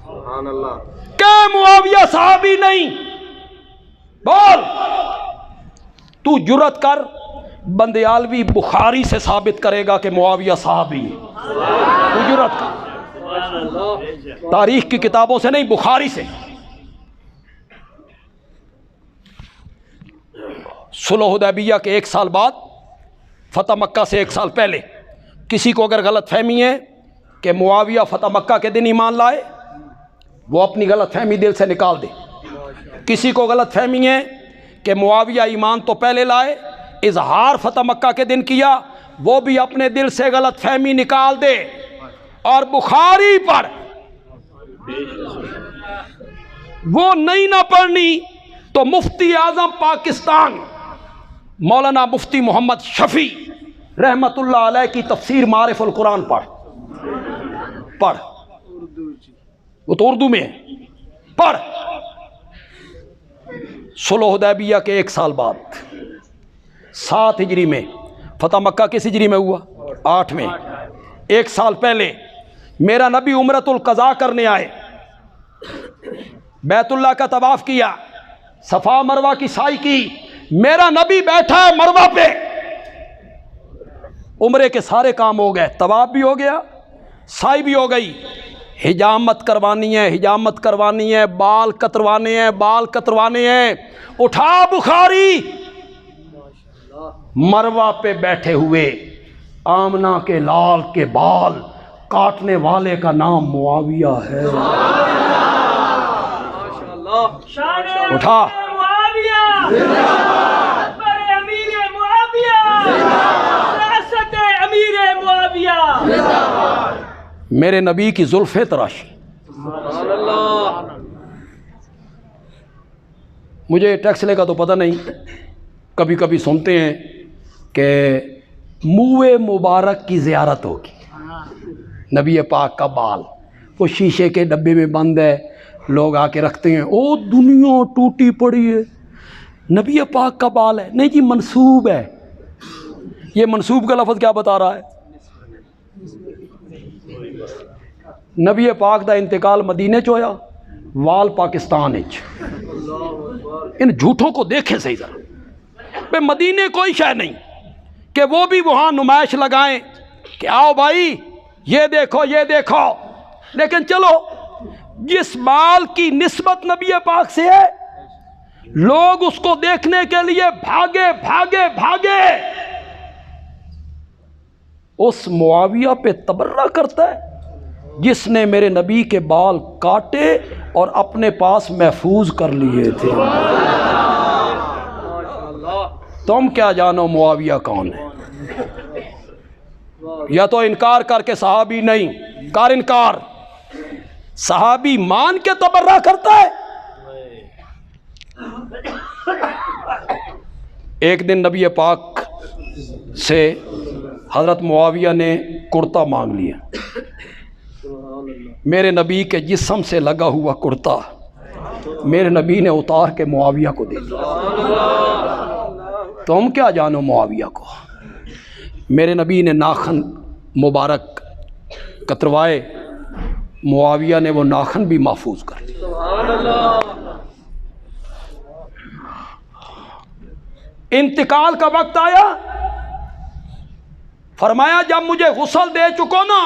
سبحان اللہ،
کہ معاویہ صحابی نہیں، بول۔ تو جرت کر، بندیالوی بخاری سے ثابت کرے گا کہ معاویہ صحابی ہے۔ تو جرت کر، تاریخ کی کتابوں سے نہیں، بخاری سے۔ صلح حدیبیہ کے 1 سال بعد، فتح مکہ سے 1 سال پہلے، کسی کو اگر غلط فہمی ہے کہ معاویہ فتح مکہ کے دن ایمان لائے، وہ اپنی غلط فہمی دل سے نکال دے۔ کسی کو غلط فہمی ہے کہ معاویہ ایمان تو پہلے لائے، اظہار فتح مکہ کے دن کیا، وہ بھی اپنے دل سے غلط فہمی نکال دے، اور بخاری پڑھ۔ وہ نہیں نہ پڑھنی تو مفتی اعظم پاکستان مولانا مفتی محمد شفیع رحمت اللہ علیہ کی تفسیر معارف القرآن پڑھ، وہ تو اردو میں ہے، پڑھ۔ صلح حدیبیہ کے 1 سال بعد 7 ہجری میں، فتح مکہ کس ہجری میں ہوا؟ 8 میں۔ 1 سال پہلے میرا نبی عمرۃ القضاء کرنے آئے، بیت اللہ کا طواف کیا، صفا مروہ کی سعی کی، میرا نبی بیٹھا ہے مروہ پہ، عمرے کے سارے کام ہو گئے، طواف بھی ہو گیا، سعی بھی ہو گئی، حجامت کروانی ہے، حجامت کروانی ہے، بال کتروانے ہیں، بال کتروانے ہیں۔ اٹھا بخاری، مروہ پہ بیٹھے ہوئے آمنہ کے لال کے بال کاٹنے والے کا نام معاویہ ہے۔ اٹھا، میرے نبی کی زلفیں تراشی۔ مجھے ٹیکسلے کا تو پتہ نہیں، کبھی کبھی سنتے ہیں کہ منہ مبارک کی زیارت ہوگی، نبی پاک کا بال وہ شیشے کے ڈبے میں بند ہے، لوگ آ کے رکھتے ہیں، او دنیا ٹوٹی پڑی ہے، نبی پاک کا بال ہے۔ نہیں جی، منسوب ہے۔ یہ منسوب کا لفظ کیا بتا رہا ہے؟ نبی پاک دا انتقال مدینے چ ہویا، وال پاکستان وچ۔ ان جھوٹوں کو دیکھیں صحیح ذرا، بے مدینے کوئی شے نہیں کہ وہ بھی وہاں نمائش لگائیں کہ آؤ بھائی یہ دیکھو یہ دیکھو، لیکن چلو جس بال کی نسبت نبی پاک سے ہے، لوگ اس کو دیکھنے کے لیے بھاگے بھاگے بھاگے۔ اس معاویہ پہ تبرہ کرتا ہے جس نے میرے نبی کے بال کاٹے اور اپنے پاس محفوظ کر لیے تھے۔ تم کیا جانو معاویہ کون ہے؟ یا تو انکار کر کے صحابی نہیں، کر انکار، صحابی مان کے تبرہ کرتا ہے۔ ایک دن نبی پاک سے حضرت معاویہ نے کرتا مانگ لیا. میرے نبی کے جسم سے لگا ہوا کرتا میرے نبی نے اتار کے معاویہ کو دے دیا. تم کیا جانو معاویہ کو. میرے نبی نے ناخن مبارک کتروائے, معاویہ نے وہ ناخن بھی محفوظ کر لی. انتقال کا وقت آیا, فرمایا جب مجھے غسل دے چکو نا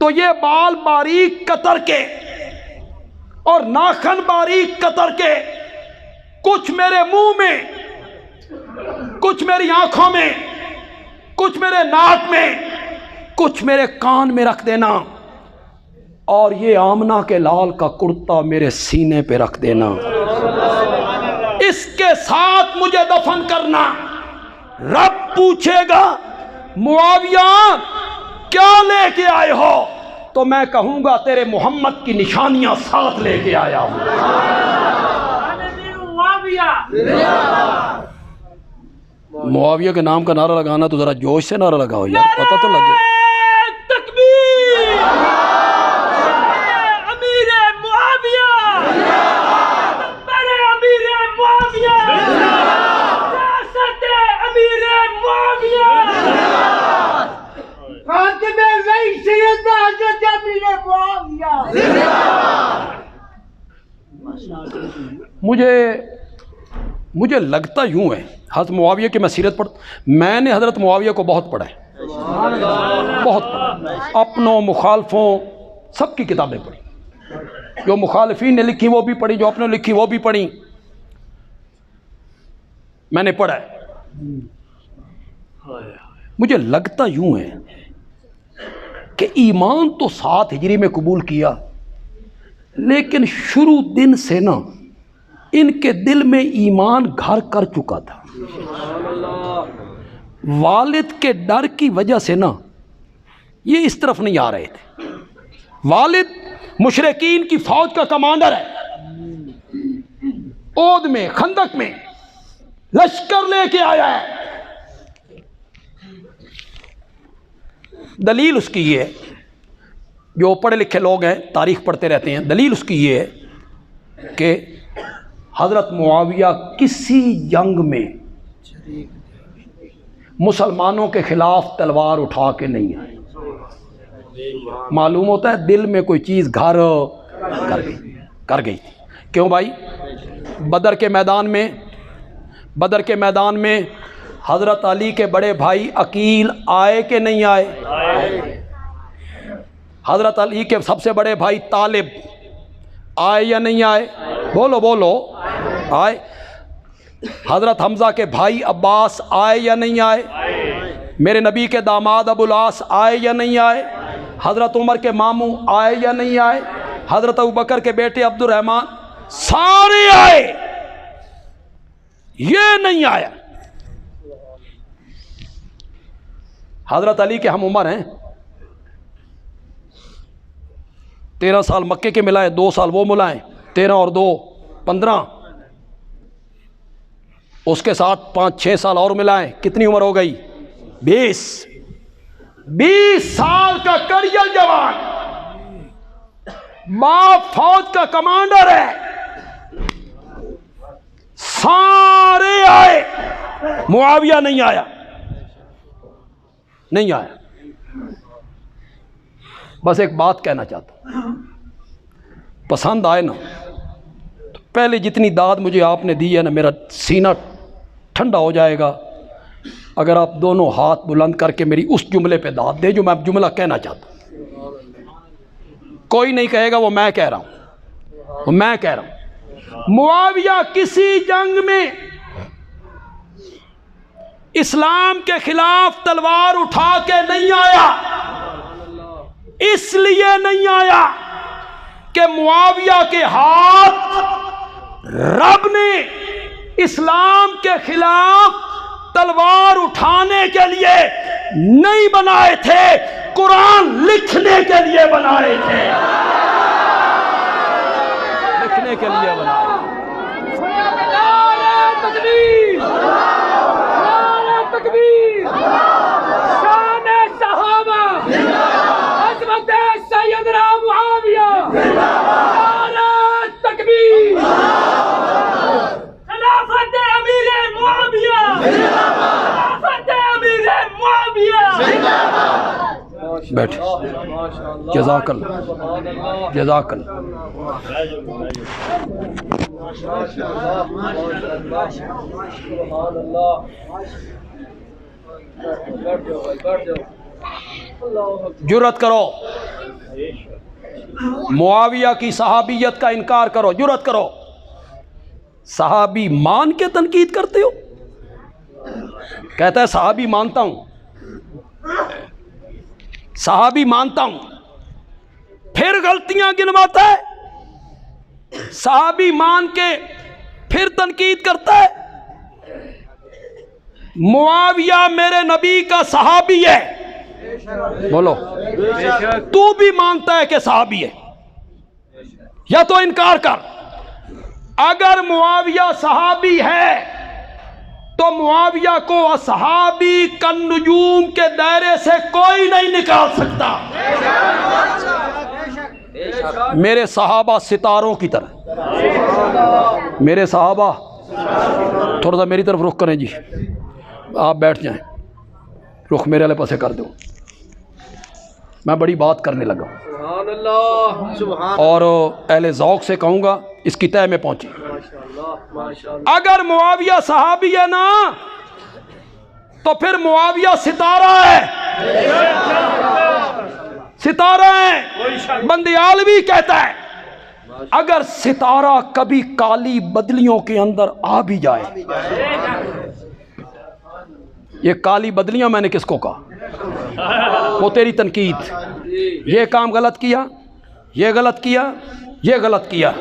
تو یہ بال باریک کتر کے اور ناخن باریک کتر کے کچھ میرے منہ میں, کچھ میری آنکھوں میں, کچھ میرے ناک میں, کچھ میرے کان میں رکھ دینا, اور یہ آمنہ کے لال کا کرتا میرے سینے پہ رکھ دینا. اس کے ساتھ مجھے دفن کرنا. رب پوچھے گا معاویہ کیا لے کے آئے ہو, تو میں کہوں گا تیرے محمد کی نشانیاں ساتھ لے کے آیا ہوں. معاویہ کے نام کا نعرہ لگانا تو ذرا جوش سے نعرہ لگاؤ یار, پتہ تو لگے.
تکبیر امیر معاویہ, امیر معاویہ, سیاست امیر معاویہ, خاتم رئیس حضرت امیر معاویہ.
مجھے لگتا یوں ہے, حضرت معاویہ کی میں سیرت پڑھ, میں نے حضرت معاویہ کو بہت پڑھا ہے, بہت پڑھا, اپنوں مخالفوں سب کی کتابیں پڑھی, جو مخالفین نے لکھی وہ بھی پڑھی, جو اپنے لکھی وہ بھی پڑھی, میں نے پڑھا ہے. مجھے لگتا یوں ہے کہ ایمان تو 7 ہجری میں قبول کیا, لیکن شروع دن سے نا ان کے دل میں ایمان گھر کر چکا تھا. والد کے ڈر کی وجہ سے نا یہ اس طرف نہیں آ رہے تھے. والد مشرکین کی فوج کا کمانڈر ہے, اود میں خندق میں لشکر لے کے آیا ہے. دلیل اس کی یہ ہے, جو پڑھے لکھے لوگ ہیں تاریخ پڑھتے رہتے ہیں, دلیل اس کی یہ ہے کہ حضرت معاویہ کسی جنگ میں مسلمانوں کے خلاف تلوار اٹھا کے نہیں آئے. معلوم ہوتا ہے دل میں کوئی چیز گھر کر گئی. کیوں بھائی؟ بدر کے میدان میں حضرت علی کے بڑے بھائی عقیل آئے کہ نہیں آئے؟ حضرت علی کے سب سے بڑے بھائی طالب آئے یا نہیں آئے؟ بولو آئے. حضرت حمزہ کے بھائی عباس آئے یا نہیں آئے؟ میرے نبی کے داماد ابو العاص آئے یا نہیں آئے؟ حضرت عمر کے ماموں آئے یا نہیں آئے؟ حضرت ابوبکر کے بیٹے عبد الرحمن سارے آئے, یہ نہیں آیا. حضرت علی کے ہم عمر ہیں, 13 سال مکے کے ملائے, 2 سال وہ ملائیں, 13 اور 2 15, اس کے ساتھ 5-6 سال اور ملائیں, کتنی عمر ہو گئی؟ 20 سال کا کریل جوان, باپ فوج کا کمانڈر ہے, سارے آئے, معاویہ نہیں آیا. بس ایک بات کہنا چاہتا ہوں, پسند آئے نا تو پہلے جتنی داد مجھے آپ نے دی ہے نا, میرا سینہ ٹھنڈا ہو جائے گا اگر آپ دونوں ہاتھ بلند کر کے میری اس جملے پہ داد دیں جو میں جملہ کہنا چاہتا ہوں. کوئی نہیں کہے گا وہ میں کہہ رہا ہوں. معاویہ کسی جنگ میں اسلام کے خلاف تلوار اٹھا کے نہیں آیا. اس لیے نہیں آیا کہ معاویہ کے ہاتھ رب نے اسلام کے خلاف تلوار اٹھانے کے لیے نہیں بنائے تھے, قرآن لکھنے کے لیے بنائے تھے. لکھنے کے لیے بنائے تھے. بیٹھ جزاک اللہ جزاک اللہ جرأت کرو معاویہ کی صحابیت کا انکار کرو جرأت کرو صحابی مان کے تنقید کرتے ہو کہتا ہے صحابی مانتا ہوں صحابی مانتا ہوں پھر غلطیاں گنواتا ہے صحابی مان کے پھر تنقید کرتا ہے معاویہ میرے نبی کا صحابی ہے بولو تو بھی مانتا ہے کہ صحابی ہے یا تو انکار کر اگر معاویہ صحابی ہے تو معاویہ کو اصحابی کالنجوم کے دائرے سے کوئی نہیں نکال سکتا میرے صحابہ ستاروں کی طرح میرے صحابہ تھوڑا سا میری طرف رخ کریں جی آپ بیٹھ جائیں رخ میرے والے پاسے کر دو میں بڑی بات کرنے لگا اور اہل ذوق سے کہوں گا اس کی تہ میں پہنچے اگر معاویہ صحابی ہے نا تو پھر معاویہ ستارہ ہے ستارہ ہے بندیالوی کہتا ہے اگر ستارہ کبھی کالی بدلیوں کے اندر آ بھی جائے یہ کالی بدلیاں میں نے کس کو کہا وہ تیری تنقید یہ کام غلط کیا یہ غلط کیا یہ غلط کیا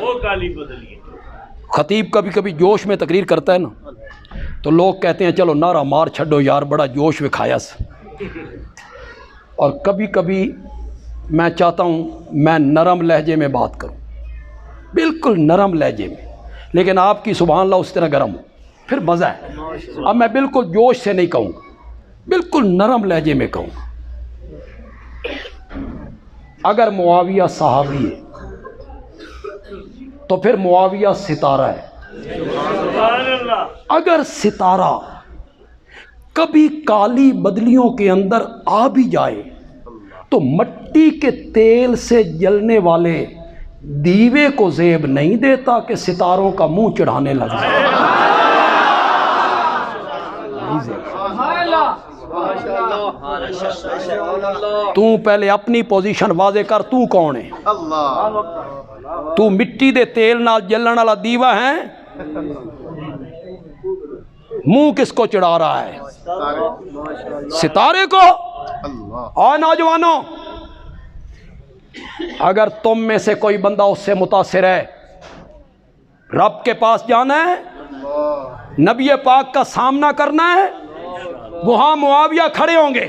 خطیب کبھی کبھی جوش میں تقریر کرتا ہے نا تو لوگ کہتے ہیں چلو نعرہ مار چھڈو یار بڑا جوش وکھایا سے اور کبھی کبھی میں چاہتا ہوں میں نرم لہجے میں بات کروں بالکل نرم لہجے میں لیکن آپ کی سبحان اللہ اس طرح گرم ہو پھر مزہ ہے اب میں بالکل جوش سے نہیں کہوں گا بالکل نرم لہجے میں کہوں گا اگر معاویہ صحابی ہے تو پھر معاویہ ستارہ ہے اگر ستارہ کبھی کالی بدلیوں کے اندر آ بھی جائے تو مٹی کے تیل سے جلنے والے دیوے کو زیب نہیں دیتا کہ ستاروں کا منہ چڑھانے لگ جائے تو پہلے اپنی پوزیشن واضح کر تو کون ہے تو مٹی دے تیل نال جلن والا دیوا ہے منہ کس کو چڑھا رہا ہے ستارے کو اور نوجوانوں اگر تم میں سے کوئی بندہ اس سے متاثر ہے رب کے پاس جانا ہے نبی پاک کا سامنا کرنا ہے وہاں معاویہ کھڑے ہوں گے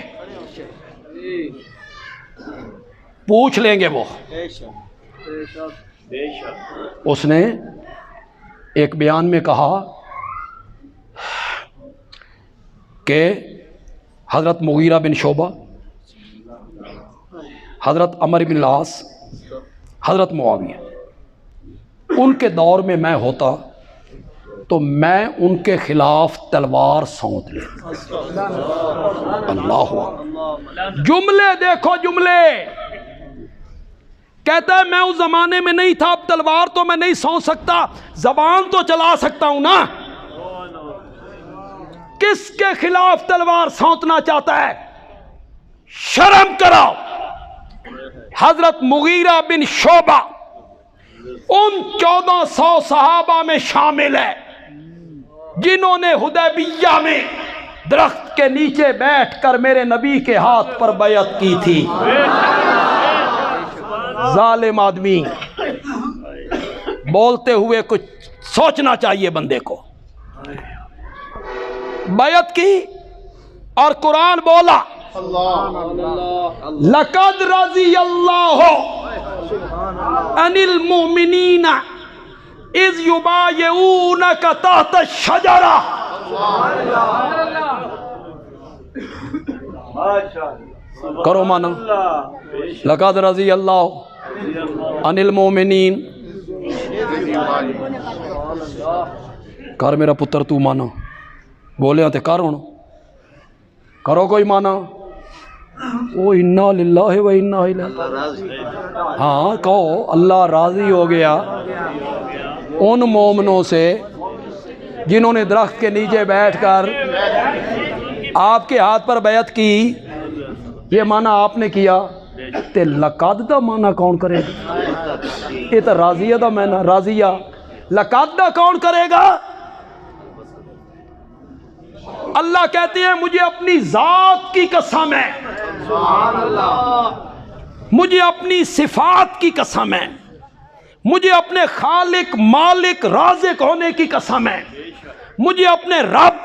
پوچھ لیں گے وہ اس نے ایک بیان میں کہا کہ حضرت مغیرہ بن شعبہ حضرت عمر بن العاص حضرت معاویہ ان کے دور میں میں ہوتا تو میں ان کے خلاف تلوار سونت لے اللہ جملے دیکھو جملے کہتا ہے میں اس زمانے میں نہیں تھا اب تلوار تو میں نہیں سونت سکتا زبان تو چلا سکتا ہوں نا کس کے خلاف تلوار سونتنا چاہتا ہے شرم کرو حضرت مغیرہ بن شعبہ ان 1400 صحابہ میں شامل ہے جنہوں نے حدیبیہ میں درخت کے نیچے بیٹھ کر میرے نبی کے ہاتھ پر بیعت کی تھی ظالم آدمی بولتے ہوئے کچھ سوچنا چاہیے بندے کو بیعت کی اور قرآن بولا لقد رضی اللہ عن المؤمنین اذ یبایعونک تحت الشجرہ کرو مانا لقد رضی اللہ عن المؤمنین کر میرا پتر تو مانا بولے تے کر ہوں کرو کوئی مانا وہ انا للہ و انا الیہ، ہاں کہو اللہ راضی ہو گیا ان مومنوں سے جنہوں نے درخت کے نیچے بیٹھ کر آپ کے ہاتھ پر بیعت کی۔ یہ معنی آپ نے کیا تے لقد دا معنی کون کرے گا؟ یہ تو راضیہ دا معنی، راضیہ لقد دا کون کرے گا؟ اللہ کہتے ہیں مجھے اپنی ذات کی قسم ہے، مجھے اپنی صفات کی قسم ہے، مجھے اپنے خالق مالک رازق ہونے کی قسم ہے، مجھے اپنے رب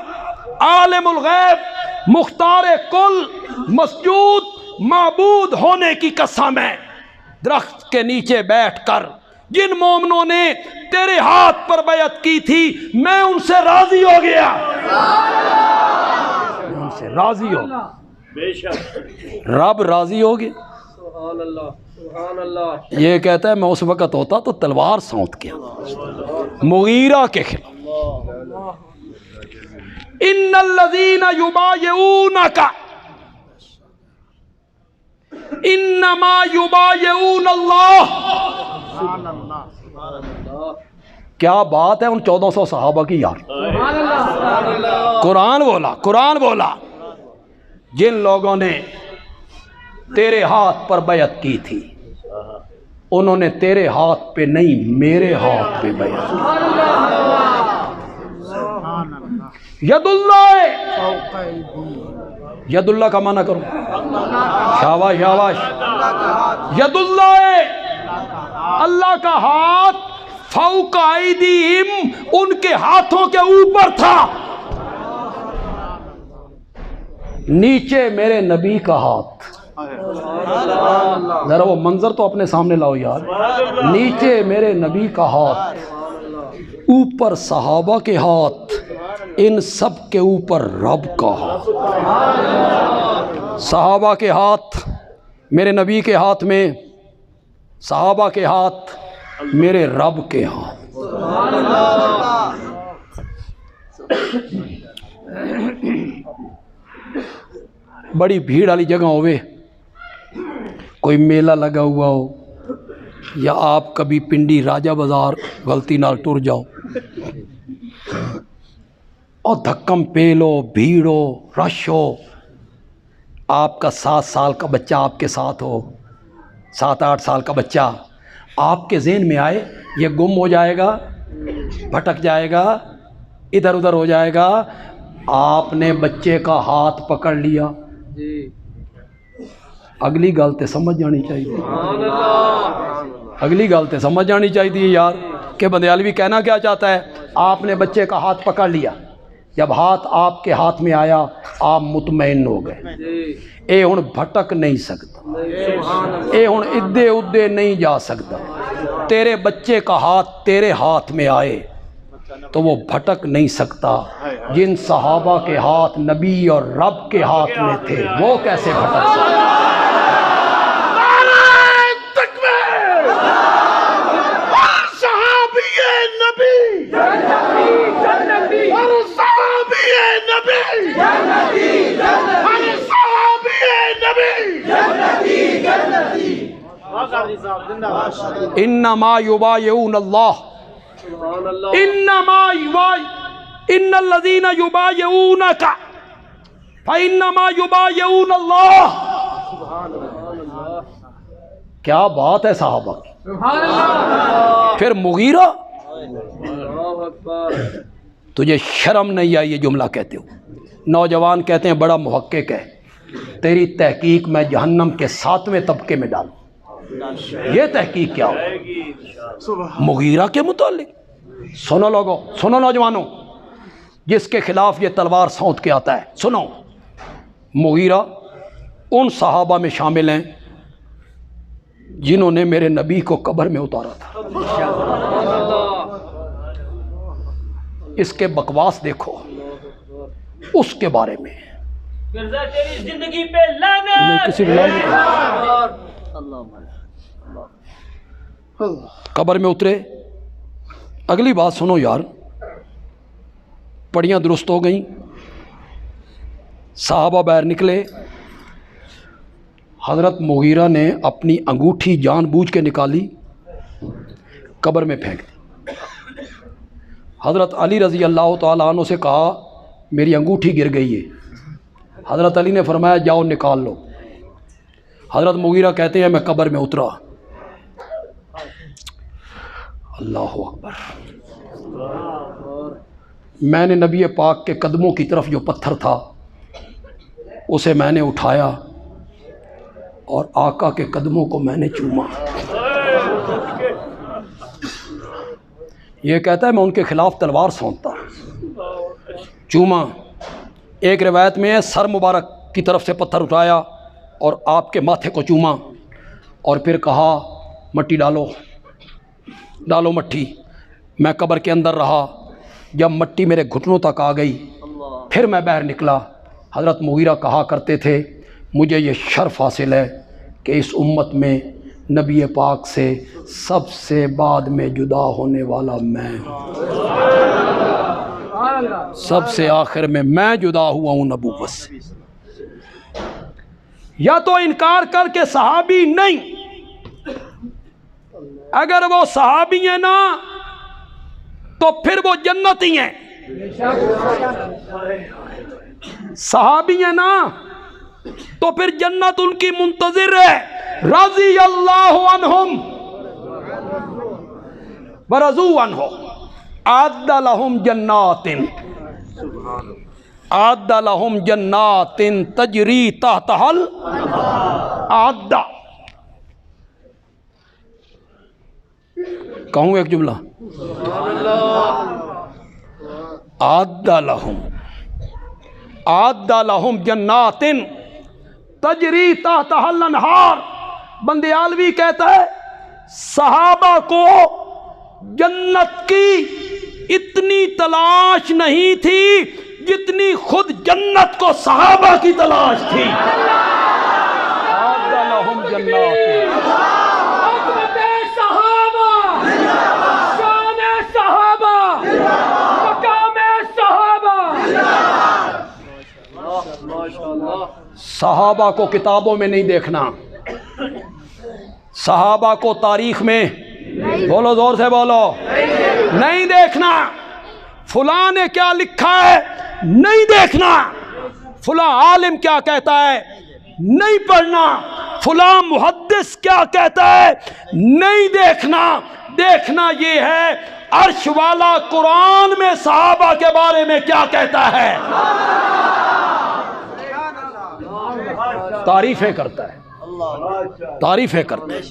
عالم الغیب مختار کل مسجود معبود ہونے کی قسم ہے۔ درخت کے نیچے بیٹھ کر جن مومنوں نے تیرے ہاتھ پر بیعت کی تھی میں ان سے راضی ہو گیا، میں ان سے راضی ہو گیا۔ رب راضی ہو گیا۔
سبحان اللہ سبحان اللہ۔
یہ کہتا ہے میں اس وقت ہوتا تو تلوار سونت کیا مغیرہ کے خلاف۔ ان الذین یبایعونک انما یبایعون اللہ۔ کیا بات ہے ان 1400 صحابہ کی یار،
سبحان اللہ سبحان اللہ۔
قرآن بولا جن لوگوں نے تیرے ہاتھ پر بیعت کی تھی انہوں نے تیرے ہاتھ پہ نہیں میرے ہاتھ پہ بیعت کی۔ ید اللہ، ید اللہ کا معنی کرو، شاباش شاباش، ید اللہ، اللہ کا ہاتھ، فوق ایدیہم، ان کے ہاتھوں کے اوپر تھا، نیچے میرے نبی کا ہاتھ۔ ذرا وہ منظر تو اپنے سامنے لاؤ یار، نیچے میرے نبی کا ہاتھ، اوپر صحابہ کے ہاتھ، ان سب کے اوپر رب کا ہاتھ۔ صحابہ کے ہاتھ میرے نبی کے ہاتھ میں، صحابہ کے ہاتھ میرے رب کے ہاتھ۔ بڑی بھیڑ والی جگہ ہوئے، کوئی میلہ لگا ہوا ہو، یا آپ کبھی پنڈی راجہ بازار غلطی نال ٹر جاؤ اور دھکم پیلو، بھیڑ ہو، رش ہو، آپ کا 7 سال کا بچہ آپ کے ساتھ ہو، 7-8 سال کا بچہ آپ کے ذہن میں آئے یہ گم ہو جائے گا، بھٹک جائے گا، ادھر ادھر ہو جائے گا، آپ نے بچے کا ہاتھ پکڑ لیا، اگلی گل تے سمجھ جانی چاہیے، اگلی گل تے سمجھ جانی چاہیے یار کہ بندیالوی کہنا کیا چاہتا ہے۔ آپ نے بچے کا ہاتھ پکڑ لیا، جب ہاتھ آپ کے ہاتھ میں آیا آپ مطمئن ہو گئے، اے ہن بھٹک نہیں سکتا، اے ہن ادھے ادھے نہیں جا سکتا۔ تیرے بچے کا ہاتھ تیرے ہاتھ میں آئے تو وہ بھٹک نہیں سکتا۔ جن صحابہ کے ہاتھ نبی اور رب کے ہاتھ میں تھے وہ کیسے بھٹک سکتے؟ انما یبایعون اللہ، انما ان الذین یبایعونک فانما یبایعون اللہ۔ کیا بات ہے صحابہ کی۔
سبحان اللہ۔
پھر مغیرہ
اللہ اکبر۔
تجھے شرم نہیں آئی یہ جملہ کہتے ہو؟ نوجوان کہتے ہیں بڑا محقق ہے، تیری تحقیق میں جہنم کے 7ویں طبقے میں ڈالوں۔ یہ تحقیق کیا ہو مغیرہ کے متعلق؟ سنو لوگو، سنو نوجوانوں، جس کے خلاف یہ تلوار سونت کے آتا ہے، سنو، مغیرہ ان صحابہ میں شامل ہیں جنہوں نے میرے نبی کو قبر میں اتارا تھا۔ اس کے بکواس دیکھو، اس کے بارے میں
تیری زندگی پہ لعنت۔
نہیں کسی بھی قبر میں اترے۔ اگلی بات سنو یار، پڑیاں درست ہو گئیں، صحابہ باہر نکلے، حضرت مغیرہ نے اپنی انگوٹھی جان بوجھ کے نکالی، قبر میں پھینک دی۔ حضرت علی رضی اللہ تعالیٰ عنہ سے کہا میری انگوٹھی گر گئی ہے۔ حضرت علی نے فرمایا جاؤ نکال لو۔ حضرت مغیرہ کہتے ہیں میں قبر میں اترا، اللہ اکبر، میں نے نبی پاک کے قدموں کی طرف جو پتھر تھا اسے میں نے اٹھایا اور آقا کے قدموں کو میں نے چوما۔ یہ کہتا ہے میں ان کے خلاف تلوار سونتتا، چوما۔ ایک روایت میں ہے سر مبارک کی طرف سے پتھر اٹھایا اور آپ کے ماتھے کو چوما اور پھر کہا مٹی ڈالو، ڈالو مٹی۔ میں قبر کے اندر رہا، جب مٹی میرے گھٹنوں تک آ گئی پھر میں باہر نکلا۔ حضرت مغیرہ کہا کرتے تھے مجھے یہ شرف حاصل ہے کہ اس امت میں نبی پاک سے سب سے بعد میں جدا ہونے والا میں ہوں، سب سے آخر میں جدا ہوا ہوں نبوت سے۔ یا تو انکار کر کے صحابی نہیں، اگر وہ صحابی ہیں نا تو پھر وہ جنتی ہیں، صحابی ہیں نا تو پھر جنت ان کی منتظر ہے۔ رضی اللہ عنہم ورضوا عنہ، اعد لہم جنات، اعد لہم جنات تجری تحتہا الاعد۔ کہوں ایک جملہ، اعد لہم، اعد لہم جنات تجری تحتہا الانہار۔ بندیالوی کہتا ہے صحابہ کو جنت کی اتنی تلاش نہیں تھی جتنی خود جنت کو صحابہ کی تلاش تھی۔ اعد لہم جنات،
عظمت صحابہ، شان صحابہ، مقام صحابہ۔
صحابہ کو کتابوں میں نہیں دیکھنا، صحابہ کو تاریخ میں، بولو زور سے بولو، نہیں دیکھنا۔ فلاں نے کیا لکھا ہے نہیں دیکھنا، فلاں عالم کیا کہتا ہے نہیں پڑھنا، فلاں محدث کیا کہتا ہے نہیں دیکھنا۔ دیکھنا یہ ہے عرش والا قرآن میں صحابہ کے بارے میں کیا کہتا ہے، تعریفیں کرتا ہے، تعریفیں کرتا ہے۔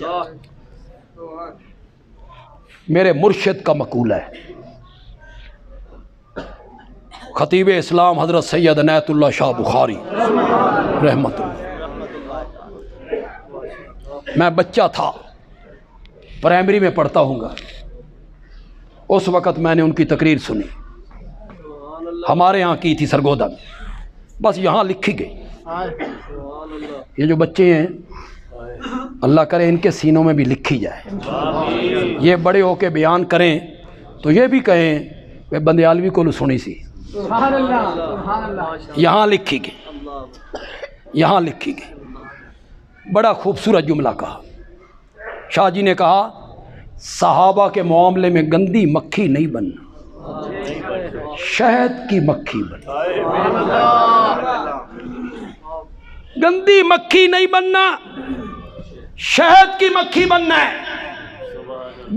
میرے مرشد کا مقولہ ہے، خطیب اسلام حضرت سید عنایت اللہ شاہ بخاری رحمت اللہ۔ میں بچہ تھا، پرائمری میں پڑھتا ہوں گا، اس وقت میں نے ان کی تقریر سنی، ہمارے ہاں کی تھی سرگودا میں، بس یہاں لکھی گئی۔ یہ جو بچے ہیں اللہ کرے ان کے سینوں میں بھی لکھی جائے، یہ بڑے ہو کے بیان کریں تو یہ بھی کہیں کہ بندیالوی کو سنی سی،
سبحان اللہ، سبحان اللہ۔
یہاں لکھی گئی، یہاں لکھی گئی۔ بڑا خوبصورت جملہ کہا شاہ جی نے، کہا صحابہ کے معاملے میں گندی مکھی نہیں بننا، شہد کی مکھی بننا، گندی مکھی نہیں بننا، شہد کی مکھی بننا ہے۔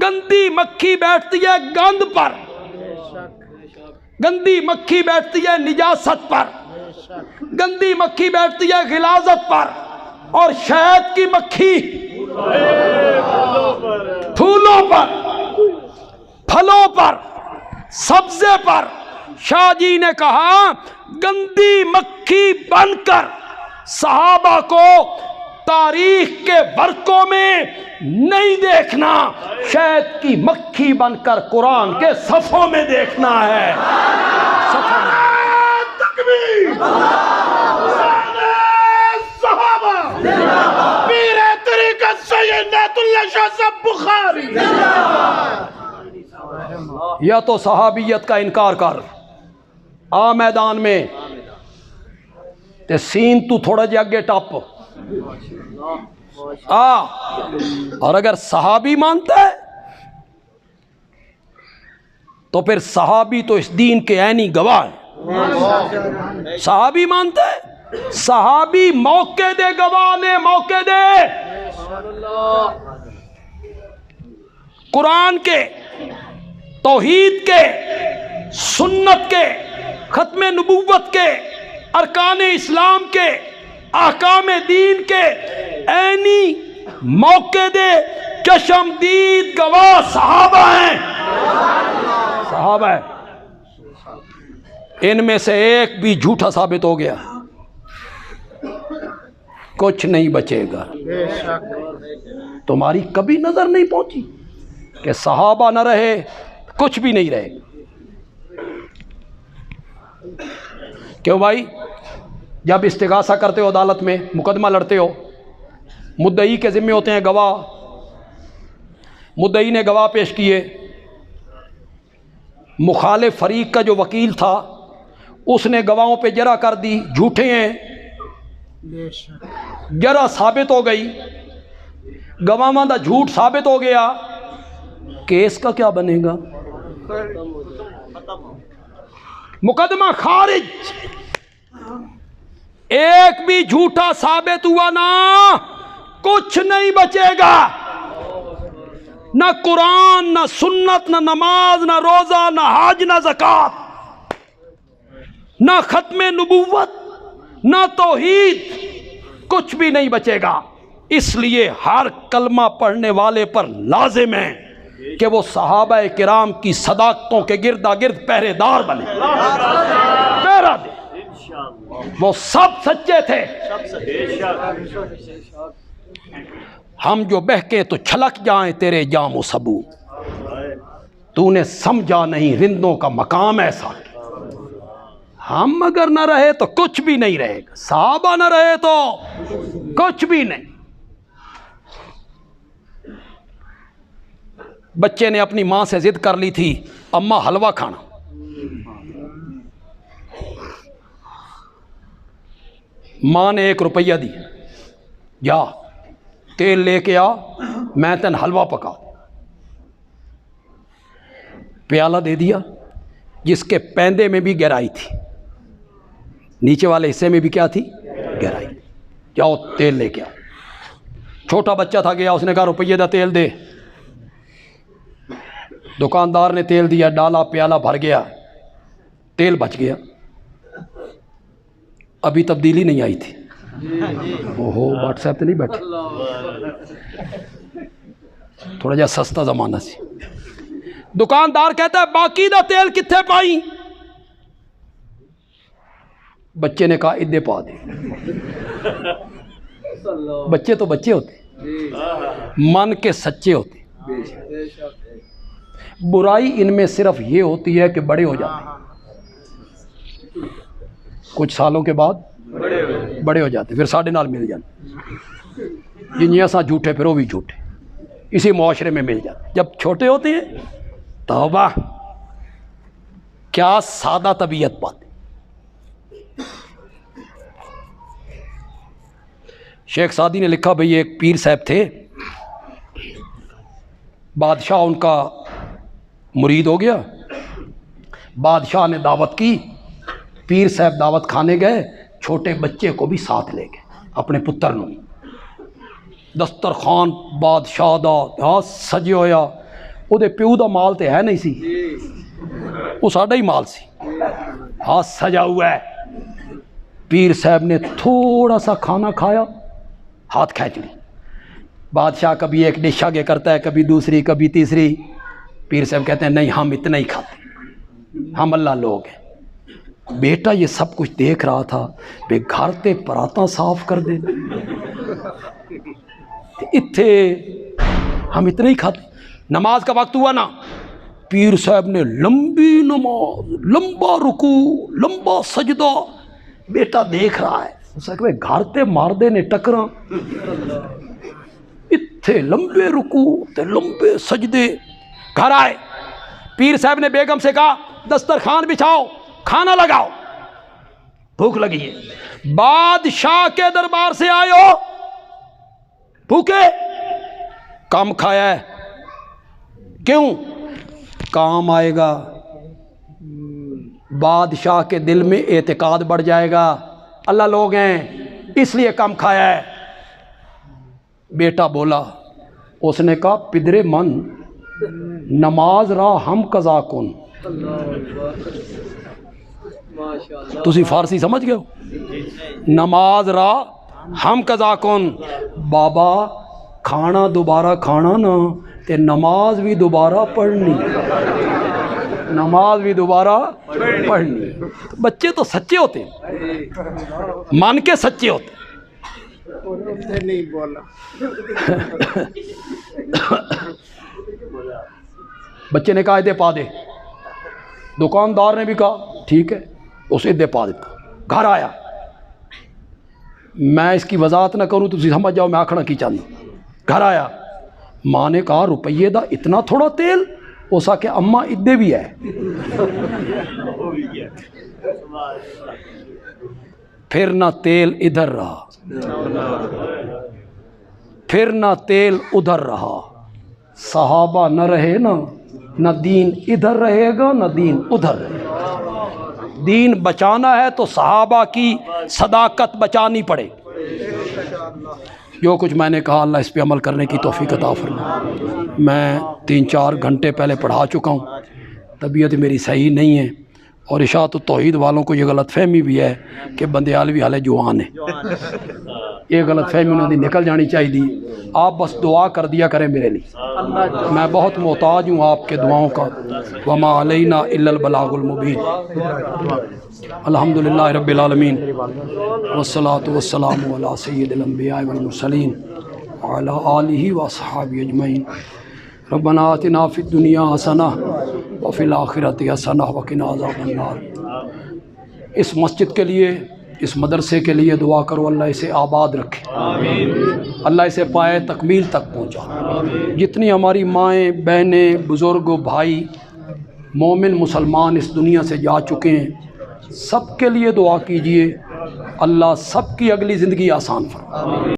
گندی مکھی بیٹھتی ہے گند پر، گندی مکھی بیٹھتی ہے نجاست پر، گندی مکھی بیٹھتی ہے غلاظت پر، اور شہد کی مکھی پھولوں پر، پھلوں پر، سبزے پر۔ شاہ جی نے کہا گندی مکھی بن کر صحابہ کو تاریخ کے ورقوں میں نہیں دیکھنا، شہد کی مکھی بن کر قرآن کے صفوں میں دیکھنا ہے۔ تکبیر، صحابہ، پیر طریقت سید عنایت اللہ شاہ صاحب بخاری۔ یا تو صحابیت کا انکار کر، آ میدان میں تے سین تو تھوڑا جے اگے ٹپ، اور اگر صحابی مانتا ہے تو پھر صحابی تو اس دین کے عینی گواہ ہیں. صحابی مانتا ہے, صحابی موقع دے گواہ نے, موقع دے. قرآن کے, توحید کے, سنت کے, ختم نبوت کے, ارکان اسلام کے, احکام دین کے عینی موقع دے چشمدید گواہ صحابہ ہیں. صحابہ ہیں. ان میں سے ایک بھی جھوٹا ثابت ہو گیا کچھ نہیں بچے گا. تمہاری کبھی نظر نہیں پہنچی کہ صحابہ نہ رہے کچھ بھی نہیں رہے. کیوں بھائی؟ جب استغاثہ کرتے ہو عدالت میں, مقدمہ لڑتے ہو, مدعی کے ذمے ہوتے ہیں گواہ. مدعی نے گواہ پیش کیے, مخالف فریق کا جو وکیل تھا اس نے گواہوں پہ جرح کر دی, جھوٹے ہیں, جرح ثابت ہو گئی, گواہاں دا جھوٹ ثابت ہو گیا, کیس کا کیا بنے گا؟ مقدمہ خارج. ایک بھی جھوٹا ثابت ہوا نا کچھ نہیں بچے گا. نہ قرآن, نہ سنت, نہ نماز, نہ روزہ, نہ حج, نہ زکوٰۃ, نہ ختم نبوت, نہ توحید, کچھ بھی نہیں بچے گا. اس لیے ہر کلمہ پڑھنے والے پر لازم ہے کہ وہ صحابہ کرام کی صداقتوں کے گردا گرد پہرے دار بنے, پہرا دے. وہ سب سچے تھے. ہم جو بہکے تو چھلک جائیں تیرے جام و سبو, تو نے سمجھا نہیں رندوں کا مقام ایسا. ہم اگر نہ رہے تو کچھ بھی نہیں رہے گا, صحابہ نہ رہے تو کچھ بھی نہیں. بچے نے اپنی ماں سے ضد کر لی تھی, اماں حلوہ کھانا. ماں نے 1 روپیہ دی, جا تیل لے کے آ, میں تن حلوہ پکا. پیالہ دے دیا جس کے پیندے میں بھی گہرائی تھی, نیچے والے حصے میں بھی کیا تھی؟ گہرائی. جاؤ تیل لے کے آ. چھوٹا بچہ تھا, گیا, اس نے کہا روپیے دا تیل دے. دکاندار نے تیل دیا, ڈالا, پیالہ بھر گیا, تیل بچ گیا. ابھی تبدیلی نہیں آئی تھی. اوہو, واٹس ایپ پہ نہیں بیٹھے, تھوڑا جا سستا زمانہ سی. دکاندار کہتا ہے باقی دا تیل کتھے پائی؟ بچے نے کہا ادھے پا دے. بچے تو بچے ہوتے, من کے سچے ہوتے. برائی ان میں صرف یہ ہوتی ہے کہ بڑے ہو جاتے ہیں, کچھ سالوں کے بعد بڑے ہو جاتے, پھر ساڑھے نال مل جاتے. جنیاں سا جھوٹے پھر وہ بھی جھوٹے, اسی معاشرے میں مل جاتے. جب چھوٹے ہوتے ہیں توبہ, کیا سادہ طبیعت بات. شیخ سعدی نے لکھا, بھئی ایک پیر صاحب تھے, بادشاہ ان کا مرید ہو گیا. بادشاہ نے دعوت کی, پیر صاحب دعوت کھانے گئے, چھوٹے بچے کو بھی ساتھ لے گئے, اپنے پتر نو. دسترخوان بادشاہ دا سجے ہویا, وہ دے پیو دا مال تے ہے نہیں سی, وہ ساڈا ہی مال سی, ہاں سجا ہوا ہے. پیر صاحب نے تھوڑا سا کھانا کھایا, ہاتھ کھینچ لی. بادشاہ کبھی ایک ڈش آگے کرتا ہے, کبھی دوسری, کبھی تیسری. پیر صاحب کہتے ہیں نہیں, ہم اتنا ہی کھاتے, ہم اللہ لوگ ہیں. بیٹا یہ سب کچھ دیکھ رہا تھا, بے گھر تے پراتاں صاف کر دے, اتھے ہم اتنا ہی کھاتے. نماز کا وقت ہوا نا, پیر صاحب نے لمبی نماز, لمبا رکوع, لمبا سجدہ. بیٹا دیکھ رہا ہے, اس نے گھر تے مار دے نے ٹکراں, اتھے لمبے رکوع تے لمبے سجدے. گھر آئے, پیر صاحب نے بیگم سے کہا دسترخوان بچھاؤ, کھانا لگاؤ, بھوک لگی ہے. بادشاہ کے دربار سے آئے ہو, بھوکے کم کھایا ہے، کیوں؟ کام آئے گا، بادشاہ کے دل میں اعتقاد بڑھ جائے گا، اللہ لوگ ہیں اس لیے کم کھایا ہے۔ بیٹا بولا، اس نے کہا پدرے من نماز را ہم قضا کن۔ تسی فارسی سمجھ گئے ہو؟ نماز را ہم قضا کن، بابا کھانا دوبارہ کھانا نا تے نماز بھی دوبارہ پڑھنی، نماز بھی دوبارہ پڑھنی۔ بچے تو سچے ہوتے ہیں، مان کے سچے ہوتے ہیں۔
نہیں بولا
بچے نے کہا ادے پا دے، دکاندار نے بھی کہا ٹھیک ہے، اس ادے پا دیتا۔ گھر آیا، میں اس کی وضاحت نہ کروں تو تسی سمجھ جاؤ میں آکھنا کی چاہتا۔ گھر آیا، ماں نے کہا روپیے دا اتنا تھوڑا تیل، اس کہ اماں ادے بھی ہے۔ پھر نہ تیل ادھر رہا، پھر نہ تیل ادھر رہا، صحابہ نہ رہے نا، نہ دین ادھر رہے گا نہ دین ادھر رہے گا۔ دین بچانا ہے تو صحابہ کی صداقت بچانی پڑے۔ جو کچھ میں نے کہا اللہ اس پہ عمل کرنے کی توفیق عطا فرمائے۔ میں 3-4 گھنٹے پہلے پڑھا چکا ہوں، طبیعت میری صحیح نہیں ہے، اور اشاعت التوحید والوں کو یہ غلط فہمی بھی ہے کہ بندیالوی حالے جوان ہے، یہ غلط فہمی انہوں نے نکل جانی چاہیے۔ آپ بس دعا کر دیا کریں میرے لیے، میں بہت محتاج ہوں آپ کے دعاؤں کا۔ وما علینا الا البلاغ المبین۔ الحمدللہ رب العالمین، والصلاة والسلام علی سید الانبیاء والمرسلین وعلی آلہ واصحابہ اجمعین۔ ربنا آتنا فی الدنیا حسنہ وفی الآخرۃ حسنہ وقنا عذاب النار۔ اس مسجد کے لیے، اس مدرسے کے لیے دعا کرو اللہ اسے آباد رکھے، اللہ اسے پائے تکمیل تک پہنچا۔ جتنی ہماری مائیں، بہنیں، بزرگ، بھائی، مومن مسلمان اس دنیا سے جا چکے ہیں، سب کے لیے دعا کیجئے، اللہ سب کی اگلی زندگی آسان فرمائے۔